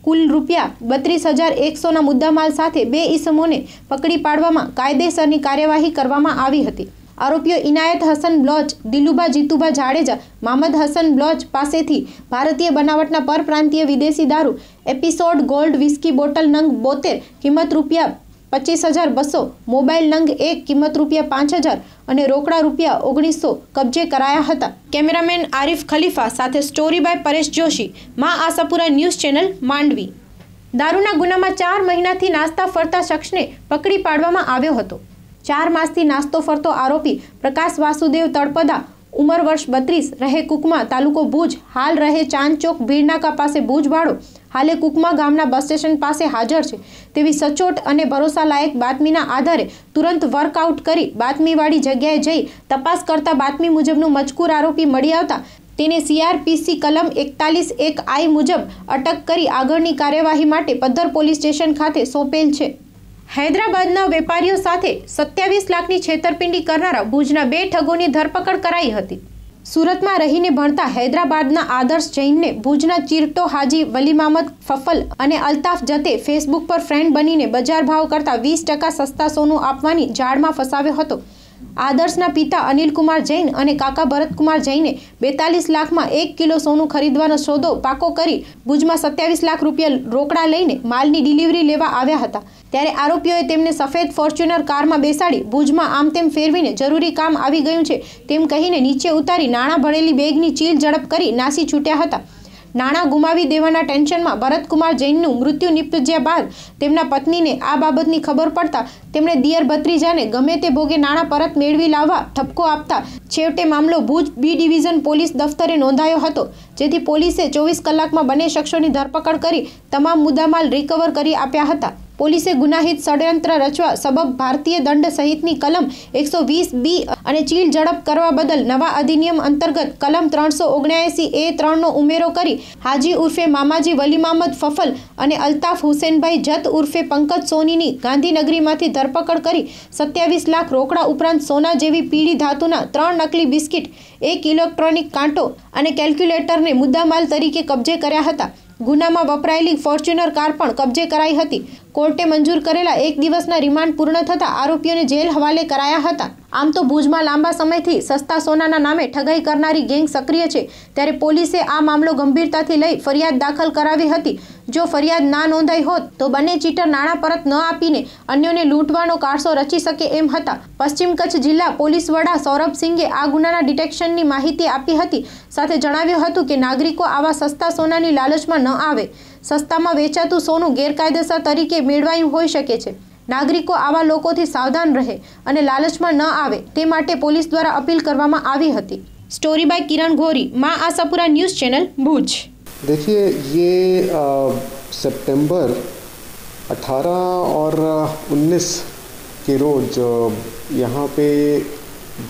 કુલ રૂપિયા 32,100ના મુદ્દામાલ સાથે 2 ઈસમોને પકડી પાડવામાં કાયદેસરની કાર્યવાહી કરવામાં આવી હતી. આરોપીઓ ઇનાયત હસન બ્લોચ, દિલુભા જીતુભા જાડેજા, મામદ હસન બ્લોચ પાસેથી ભારતીય બનાવટના પરપ્રાંતીય વિદેશી દારૂ એપિસોડ ગોલ્ડ વિસ્કી બોટલ નંગ 72 કિંમત રૂપિયા 25,200, મોબાઈલ નંગ 1 કિંમત રૂપિયા 5,000 અને રોકડા રૂપિયા 1900 કબજે કરાયા હતા. કેમેરામેન આરિફ ખલીફા સાથે સ્ટોરી બાય પરેશ જોશી, માં આશાપુરા ન્યૂઝ ચેનલ, માંડવી. દારૂના ગુનામાં 4 મહિનાથી નાસ્તા ફરતા શખ્સને પકડી પાડવામાં આવ્યો હતો. 4 માસથી નાસ્તો ફરતો આરોપી પ્રકાશ વાસુદેવ તળપદા, ઉંમર વર્ષ 32, રહે કુકમા, તાલુકો ભુજ, હાલ રહે ચાંદ ચોક ભીડનાકા પાસે ભુજવાડો, હાલે કુકમા ગામના બસ સ્ટેશન પાસે હાજર છે તેવી સચોટ અને ભરોસાલાયક બાતમીના આધારે તુરંત વર્કઆઉટ કરી બાતમીવાળી જગ્યાએ જઈ તપાસ કરતા બાતમી મુજબનું મજકૂર આરોપી મળી આવતા તેને CRPC કલમ 41(1) મુજબ અટક કરી આગળની કાર્યવાહી માટે પદ્ધર પોલીસ સ્ટેશન ખાતે સોંપેલ છે. હૈદરાબાદના વેપારીઓ સાથે 27 લાખની છેતરપિંડી કરનારા ભુજના 2 ઠગોની ધરપકડ કરાઈ હતી. સુરતમાં રહીને ભણતા હૈદરાબાદના આદર્શ જૈનને ભુજના ચીરટો હાજી વલીમામદ ફફલ અને અલ્તાફ જતે ફેસબુક પર ફ્રેન્ડ બનીને બજાર ભાવ કરતાં 20% સસ્તા સોનું આપવાની જાળમાં ફસાવ્યો હતો. આદર્શના પિતા અનિલકુમાર જૈન અને કાકા ભરતકુમાર જૈને 42 લાખમાં 1 કિલો સોનું ખરીદવાનો સોદો પાકો કરી ભુજમાં 27 લાખ રૂપિયા રોકડા લઈને માલની ડિલિવરી લેવા આવ્યા હતા. ત્યારે આરોપીઓએ તેમને સફેદ ફોર્ચ્યુનર કારમાં બેસાડી ભુજમાં આમ તેમ ફેરવીને જરૂરી કામ આવી ગયું છે તેમ કહીને નીચે ઉતારી નાણાં ભરેલી બેગની ચીલ ઝડપ કરી નાસી છૂટ્યા હતા. નાણાં ગુમાવી દેવાના ટેન્શનમાં ભરતકુમાર જૈનનું મૃત્યુ નિપજ્યા બાદ તેમના પત્નીને આ બાબતની ખબર પડતા તેમણે દિયર ભત્રીજાને ગમે તે ભોગે નાણાં પરત મેળવી લાવવા ઠપકો આપતા છેવટે મામલો ભુજ B ડિવિઝન પોલીસ દફતરે નોંધાયો હતો, જેથી પોલીસે 24 કલાકમાં બંને શખ્સોની ધરપકડ કરી તમામ મુદ્દામાલ રિકવર કરી આપ્યા હતા. પોલીસે ગુનાહિત ષડયંત્ર રચવા સબબ ભારતીય દંડ સહિતની કલમ 120B અને ચીલ ઝડપ કરવા બદલ નવા અધિનિયમ અંતર્ગત કલમ 379A3 નો ઉમેરો કરી હાજી ઉર્ફે મામાજી વલીમામદ ફફલ અને અલ્તાફ હુસેનભાઈ જત ઉર્ફે પંકજ સોનીની ગાંધીનગરીમાંથી ધરપકડ કરી 27 લાખ રોકડા ઉપરાંત સોના જેવી પીળી ધાતુના 3 નકલી બિસ્કિટ, 1 ઇલેક્ટ્રોનિક કાંટો અને કેલ્ક્યુલેટરને મુદ્દામાલ તરીકે કબજે કર્યા હતા. ગુનામાં વપરાયેલી ફોર્ચ્યુનર કાર પણ કબજે કરાઈ હતી. કોર્ટે મંજૂર કરેલા 1 દિવસના રિમાન્ડ પૂર્ણ થતાં આરોપીઓને જેલ હવાલે કરાયા હતા. આમ તો ભુજમાં લાંબા સમયથી સસ્તા સોનાના નામે ઠગાઈ કરનારી ગેંગ સક્રિય છે, ત્યારે પોલીસે આ મામલો ગંભીરતાથી લઈ ફરિયાદ દાખલ કરાવી હતી. જો ફરિયાદ ના નોંધાઈ હોત તો બંને ચીટર નાણાં પરત ન આપીને અન્યોને લૂંટવાનો કારસો રચી શકે એમ હતા. પશ્ચિમ કચ્છ જિલ્લા પોલીસ વડા સૌરભ સિંઘે આ ગુનાના ડિટેક્શનની માહિતી આપી હતી. સાથે જણાવ્યું હતું કે નાગરિકો આવા સસ્તા સોનાની લાલચમાં ન આવે. સસ્તામાં વેચાતું સોનું ગેરકાયદેસર તરીકે મેળવાયું હોઈ શકે છે. નાગરિકો આવા લોકોથી સાવધાન રહે અને લાલચમાં ન આવે તે માટે પોલીસ દ્વારા અપીલ કરવામાં આવી હતી. स्टोरी बाय किरण घोरी, माँ आशापुरा न्यूज़ चैनल भुज। देखिए ये सितंबर 18 और 19 के रोज़ यहाँ पे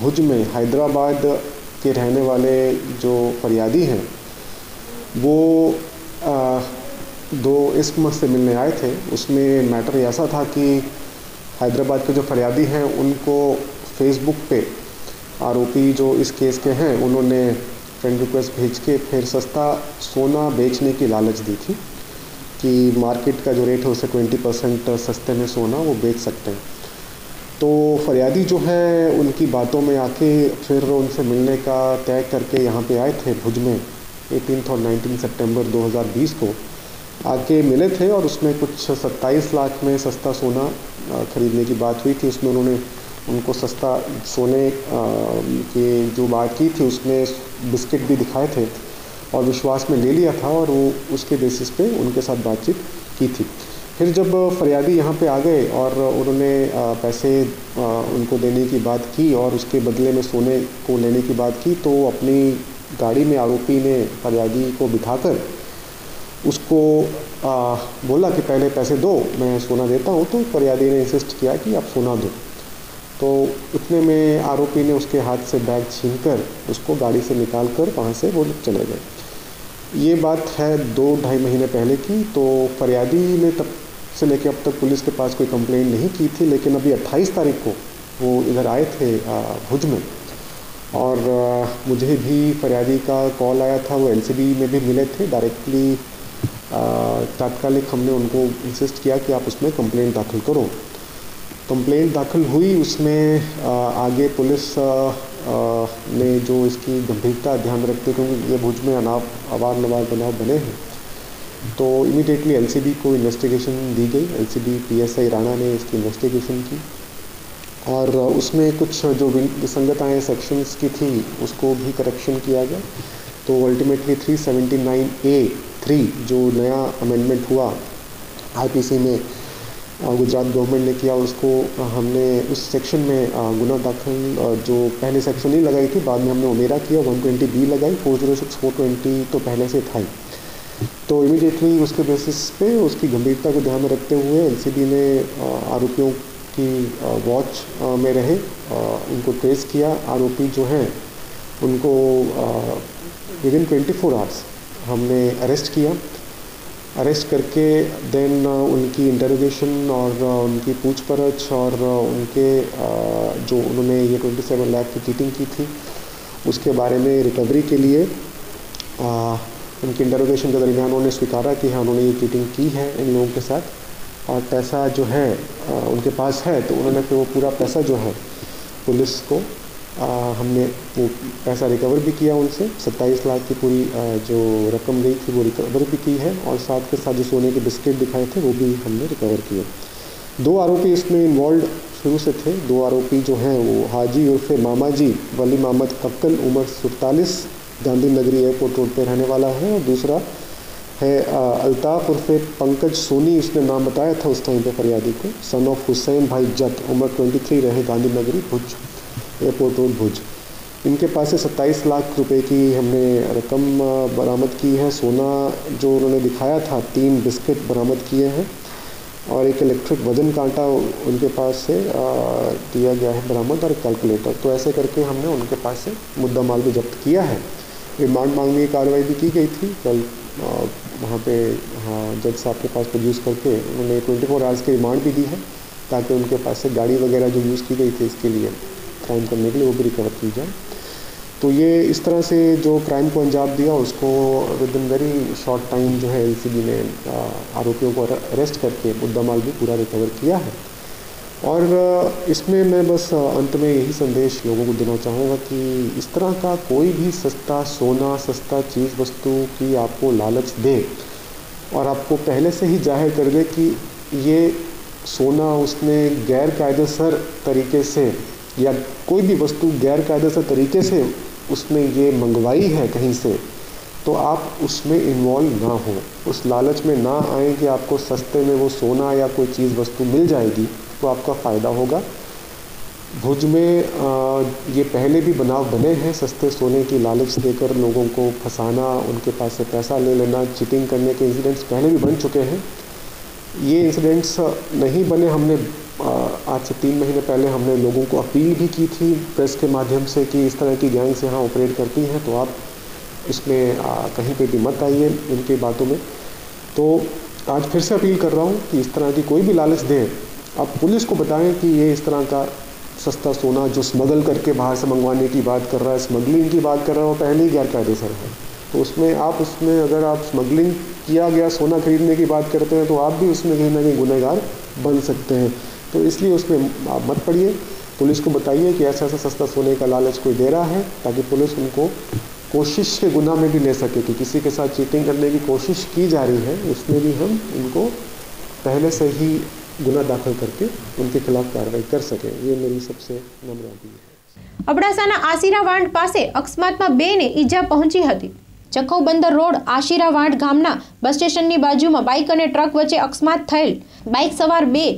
भुज में हैदराबाद के रहने वाले जो फरियादी हैं वो दो इस्म से मिलने आए थे। उसमें मैटर ऐसा था कि हैदराबाद के जो फरियादी हैं उनको फेसबुक पे आरोपी जो इस केस के हैं उन्होंने फ्रेंड रिक्वेस्ट भेज के फिर सस्ता सोना बेचने की लालच दी थी कि मार्केट का जो रेट है उससे 20% सस्ते में सोना वो बेच सकते हैं। तो फरियादी जो है उनकी बातों में आके फिर उनसे मिलने का तय करके यहाँ पे आए थे भुज में 18 और 19 सितंबर 2020 को आके मिले थे और उसमें कुछ 27 लाख में सस्ता सोना ख़रीदने की बात हुई थी। उसमें उन्होंने उनको सस्ता सोने की जो बात की थी उसमें बिस्किट भी दिखाए थे और विश्वास में ले लिया था और वो उसके बेसिस पे उनके साथ बातचीत की थी। फिर जब फरियादी यहाँ पे आ गए और उन्होंने पैसे उनको देने की बात की और उसके बदले में सोने को लेने की बात की तो अपनी गाड़ी में आरोपी ने फरियादी को बिठाकर उसको बोला कि पहले पैसे दो, मैं सोना देता हूँ। तो फरियादी ने इंसिस्ट किया कि आप सोना दो। तो इतने में आरोपी ने उसके हाथ से बैग छीनकर उसको गाड़ी से निकाल कर वहाँ से वो लोग चले गए। ये बात है 2-2.5 महीने पहले की। तो फरियादी ने तब से लेकर अब तक पुलिस के पास कोई कंप्लेंट नहीं की थी, लेकिन अभी 28 तारीख को वो इधर आए थे भुज में और मुझे भी फरियादी का कॉल आया था। वो एलसीबी में भी मिले थे डायरेक्टली। तात्कालिक हमने उनको इंसिस्ट किया कि आप उसमें कंप्लेंट दाखिल करो। कंप्लेंट दाखिल हुई, उसमें आगे पुलिस ने जो इसकी गंभीरता ध्यान रखते क्योंकि ये भुज में अवार-नवार बनाव बने हैं तो इमीडिएटली एलसीबी को इन्वेस्टिगेशन दी गई। एलसीबी पीएसआई राणा ने इसकी इन्वेस्टिगेशन की और उसमें कुछ जो विसंगताएँ सेक्शंस की थी उसको भी करेक्शन किया गया। तो अल्टीमेटली 379A(3) जो नया अमेंडमेंट हुआ आईपीसी में गुजरात गवर्नमेंट ने किया, उसको हमने उस सेक्शन में गुना दाखिल जो पहले सेक्शन नहीं लगाई थी बाद में हमने उमेरा किया, 120B लगाई। 406, 420 तो पहले से था ही। तो इमीडिएटली उसके बेसिस पे उसकी गंभीरता को ध्यान में रखते हुए एलसीबी ने आरोपियों की वॉच में रहे, उनको ट्रेस किया। आरोपी जो हैं उनको विदिन 24 आवर्स हमने अरेस्ट किया। अरेस्ट करके देन उनकी इंटरोगेशन और उनकी पूछपरछ और उनके जो उन्होंने ये 27 लाख की चीटिंग की थी उसके बारे में रिकवरी के लिए उनकी इंटरोगेशन के दरमियान उन्होंने स्वीकारा कि हाँ उन्होंने ये चीटिंग की है इन लोगों के साथ और पैसा जो है उनके पास है। तो उन्होंने फिर वो पूरा पैसा जो है पुलिस को हमने वो पैसा रिकवर भी किया उनसे। 27 लाख की पूरी जो रकम गई थी वो रिकवर भी की है और साथ के साथ जो सोने के बिस्किट दिखाए थे वो भी हमने रिकवर किए। 2 आरोपी इसमें इन्वॉल्व शुरू से थे। 2 आरोपी जो हैं वो हाजी उर्फे मामा जी वली मोहम्मद कक्कल, उम्र 47, गांधी नगरी एयरपोर्ट रोड पर रहने वाला है। और दूसरा है अल्ताफ़ उर्फे पंकज सोनी, उसने नाम बताया था उस टाइम पे फरियादी को, सन ऑफ हुसैन भाई जत, उम्र 23, रहे गांधी नगरी भुज एयरपोर्ट रोड भुज। इनके पास से 27 लाख रुपए की हमने रकम बरामद की है। सोना जो उन्होंने दिखाया था 3 बिस्किट बरामद किए हैं और एक इलेक्ट्रिक वजन कांटा उनके पास से दिया गया है बरामद और कैलकुलेटर। तो ऐसे करके हमने उनके पास से मुद्दा माल भी जब्त किया है। रिमांड मांगने की कार्रवाई भी की गई थी कल वहाँ पे जज साहब के पास प्रोड्यूस करके उन्होंने 24 आवर्स की रिमांड भी दी है ताकि उनके पास से गाड़ी वगैरह जो यूज़ की गई थी इसके लिए क्राइम करने के लिए वो भी रिकवर की जाए। तो ये इस तरह से जो क्राइम को अंजाम दिया उसको with in very short time जो है एलसीबी ने आरोपियों को अरेस्ट करके मुद्दा माल भी पूरा रिकवर किया है। और इसमें मैं बस अंत में यही संदेश लोगों को देना चाहूँगा कि इस तरह का कोई भी सस्ता सोना, सस्ता चीज़ वस्तु की आपको लालच दे और आपको पहले से ही जाहिर कर दे कि ये सोना उसने गैर कायदेसर तरीके से या कोई भी वस्तु गैर कायदेसर तरीके से उसने ये मंगवाई है कहीं से, तो आप उसमें इन्वॉल्व ना हो, उस लालच में ना आए कि आपको सस्ते में वो सोना या कोई चीज़ वस्तु मिल जाएगी तो आपका फ़ायदा होगा। भुज में ये पहले भी बनाव बने हैं, सस्ते सोने की लालच देकर लोगों को फंसाना, उनके पास से पैसा ले लेना, चीटिंग करने के इंसिडेंट्स पहले भी बन चुके हैं। ये इंसिडेंट्स नहीं बने, हमने आज से 3 महीने पहले हमने लोगों को अपील भी की थी प्रेस के माध्यम से कि इस तरह की गैंग्स यहाँ ऑपरेट करती हैं तो आप इसमें कहीं पे भी मत आइए इनकी बातों में। तो आज फिर से अपील कर रहा हूँ कि इस तरह की कोई भी लालच दें, आप पुलिस को बताएं कि ये इस तरह का सस्ता सोना जो स्मगल करके बाहर से मंगवाने की बात कर रहा है, स्मगलिंग की बात कर रहा है, वो पहले ही गैरकायदेसर है। तो उसमें अगर आप स्मगलिंग किया गया सोना खरीदने की बात करते हैं तो आप भी उसमें कहीं ना कहीं गुनहगार बन सकते हैं। तो इसलिए उसमें आप मत पड़िए, पुलिस को बताइए कि ऐसा सस्ता सोने का लालच कोई दे रहा है, ताकि पुलिस उनको कोशिश के गुनाह में भी ले सके कि किसी के साथ चीटिंग करने की कोशिश की जा रही है, उसमें भी हम उनको पहले से ही गुना दाखिल करके उनके खिलाफ कार्रवाई कर सके। ये मेरी सबसे नम्र अपील है। અબડાસાના આશીરા વાંઢ પાસે અકસ્માતમાં 2 ને ઈજા પહોંચી હતી। ચખૌ બંદર રોડ આશીરા વાંઢ ગામના બસ સ્ટેશનની બાજુમાં બાઇક અને ટ્રક વચ્ચે અકસ્માત થયેલ। બાઇક સવાર 2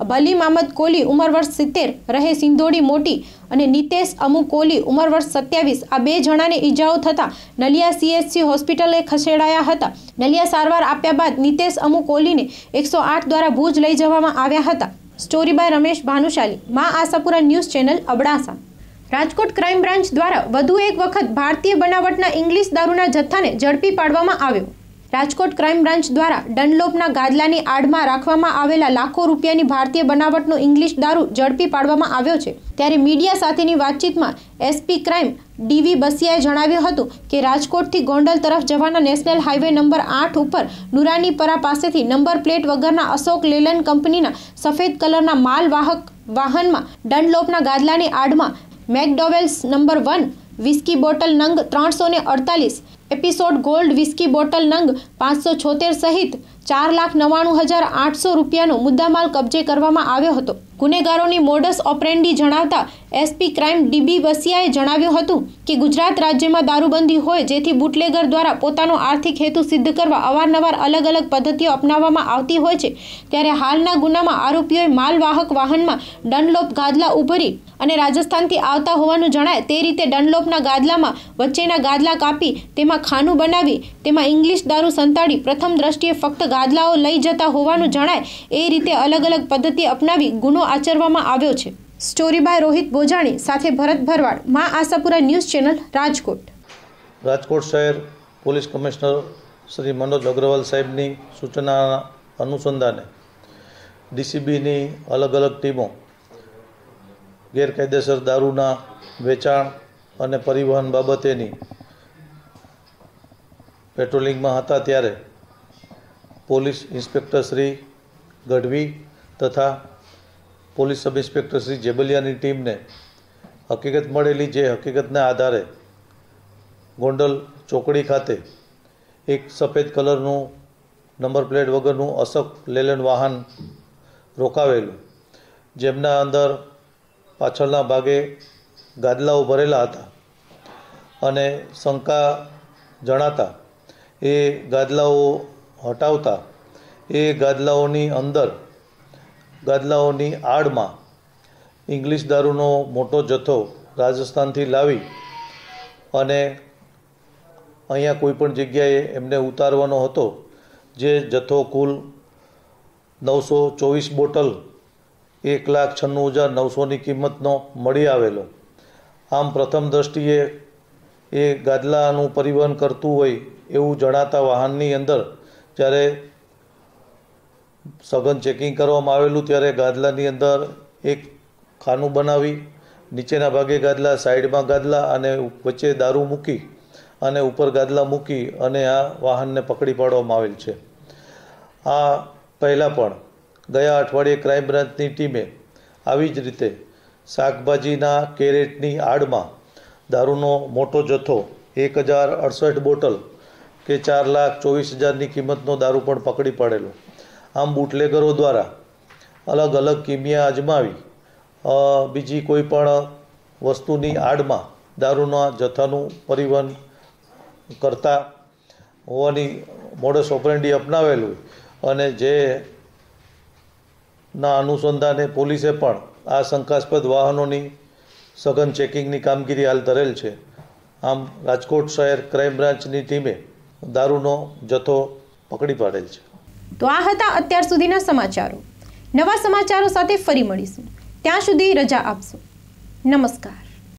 ભલી મામદ કોલી ઉંમર વર્ષ 70 રહે સિંધોડી મોટી અને નિતેશ અમુ કોલી ઉંમર વર્ષ 27 આ 2 જણાને ઈજાઓ થતા નલિયા CHC હોસ્પિટલે ખસેડાયા હતા। નલિયા સારવાર આપ્યા બાદ નિતેશ અમુ કોલીને 108 દ્વારા ભુજ લઈ જવામાં આવ્યા હતા। સ્ટોરી બાય રમેશ ભાનુશાલી, માં Ashapura news channel Abdasa. Rajkot crime branch દ્વારા વધુ એક વખત ભારતીય બનાવટના ઇંગ્લિશ દારૂના જથ્થાને ઝડપી પાડવામાં આવ્યો। રાજકોટ ક્રાઇમ બ્રાન્ચ દ્વારા ડનલોપના ગાદલાની આડમાં રાખવામાં આવેલા લાખો રૂપિયાની ભારતીય બનાવટનો ઇંગ્લિશ દારૂ ઝડપી પાડવામાં આવ્યો છે। ત્યારે મીડિયા સાથેની વાતચીતમાં SP ક્રાઇમ DV બસિયાએ જણાવ્યું હતું કે રાજકોટથી ગોંડલ તરફ જવાના નેશનલ હાઈવે નંબર 8 ઉપર નુરાનીપરા પાસેથી નંબર પ્લેટ વગરના અશોક લેલન કંપનીના સફેદ કલરના માલવાહક વાહનમાં ડનલોપના ગાદલાની આડમાં મેકડોવેલ્સ નંબર 1 વિસ્કી બોટલ નંગ 348 એપિસોડ ગોલ્ડ વિસ્કી બોટલ નંગ 576 સહિત 4,99,800 રૂપિયાનો મુદ્દામાલ કબજે કરવામાં આવ્યો હતો। ગુનેગારોની મોડસ ઓપરેન્ડી જણાવતા SP ક્રાઇમ DB બસિયાએ જણાવ્યું હતું કે ગુજરાત રાજ્યમાં દારૂબંધી હોય જેથી બુટલેગર દ્વારા પોતાનો આર્થિક હેતુ સિદ્ધ કરવા અવારનવાર અલગ અલગ પદ્ધતિઓ અપનાવવામાં આવતી હોય છે। ત્યારે હાલના ગુનામાં આરોપીઓએ માલવાહક વાહનમાં ડનલોપ ગાદલા ઉભરી અને રાજસ્થાનથી આવતા હોવાનું જણાય તે રીતે ડનલોપના ગાદલામાં વચ્ચેના ગાદલા કાપી તેમાં ખાનું બનાવી તેમાં ઇંગ્લિશ દારૂ સંતાડી પ્રથમ દ્રષ્ટિએ ફક્ત ગાદલાઓ લઈ જતા હોવાનું જણાય એ રીતે અલગ અલગ પદ્ધતિ અપનાવી ગુનો આચરવામાં આવ્યો છે। સ્ટોરી બાય રોહિત બોજાણી સાથે ભરત ભરવાડ, માં આશાપુરા ન્યૂઝ ચેનલ રાજકોટ। રાજકોટ શહેર પોલીસ કમિશનર શ્રી મનોજ અગ્રવાલ સાહેબની સૂચના અનુસંધાને DCBની અલગ અલગ ટીમો ગેરકાયદેસર દારૂના વેચાણ અને પરિવહન બાબતેની પેટ્રોલિંગમાં હતા ત્યારે પોલીસ ઇન્સ્પેક્ટર શ્રી ગઢવી તથા પોલીસ સબ ઇન્સ્પેક્ટર શ્રી જેબલિયાની ટીમને હકીકત મળેલી, જે હકીકતના આધારે ગોંડલ ચોકડી ખાતે એક સફેદ કલરનું નંબર પ્લેટ વગરનું અશોક લેલન વાહન રોકાવેલું, જેમના અંદર પાછળના ભાગે ગાદલાઓ ભરેલા હતા અને શંકા જણાતા એ ગાદલાઓ હટાવતા એ ગાદલાઓની અંદર ગાદલાઓની આડમાં ઇંગ્લિશ દારૂનો મોટો જથ્થો રાજસ્થાનથી લાવી અને અહીંયા કોઈપણ જગ્યાએ એમને ઉતારવાનો હતો, જે જથ્થો કુલ 924 બોટલ 1,96,900ની કિંમતનો મળી આવેલો। આમ પ્રથમ દ્રષ્ટિએ એ ગાદલાનું પરિવહન કરતું હોય એવું જણાતા વાહનની અંદર જ્યારે સઘન ચેકિંગ કરવામાં આવેલું ત્યારે ગાદલાની અંદર એક ખાનું બનાવી નીચેના ભાગે ગાદલા, સાઈડમાં ગાદલા અને વચ્ચે દારૂ મૂકી અને ઉપર ગાદલા મૂકી અને આ વાહનને પકડી પાડવામાં આવેલ છે। આ પહેલાં પણ ગયા અઠવાડિયે ક્રાઇમ બ્રાન્ચની ટીમે આવી જ રીતે શાકભાજીના કેરેટની આડમાં દારૂનો મોટો જથ્થો 1,068 બોટલ કે 4,24,000ની કિંમતનો દારૂ પણ પકડી પાડેલો। આમ બુટલેગરો દ્વારા અલગ અલગ કિમિયા અજમાવી બીજી કોઈ પણ વસ્તુની આડમાં દારૂના જથ્થાનું પરિવહન કરતા હોવાની મોડસ ઓપરેન્ડી અપનાવેલું અને જેના અનુસંધાને પોલીસે પણ આ શંકાસ્પદ વાહનોની સઘન ચેકિંગની કામગીરી હાલ ધરેલ છે। આમ રાજકોટ શહેર ક્રાઇમ બ્રાન્ચની ટીમે દારૂનો જથ્થો પકડી પાડેલ છે। તો આ હતા અત્યાર સુધીના સમાચારો। નવા સમાચારો સાથે ફરી મળીશું, ત્યાં સુધી રજા આપશો। નમસ્કાર।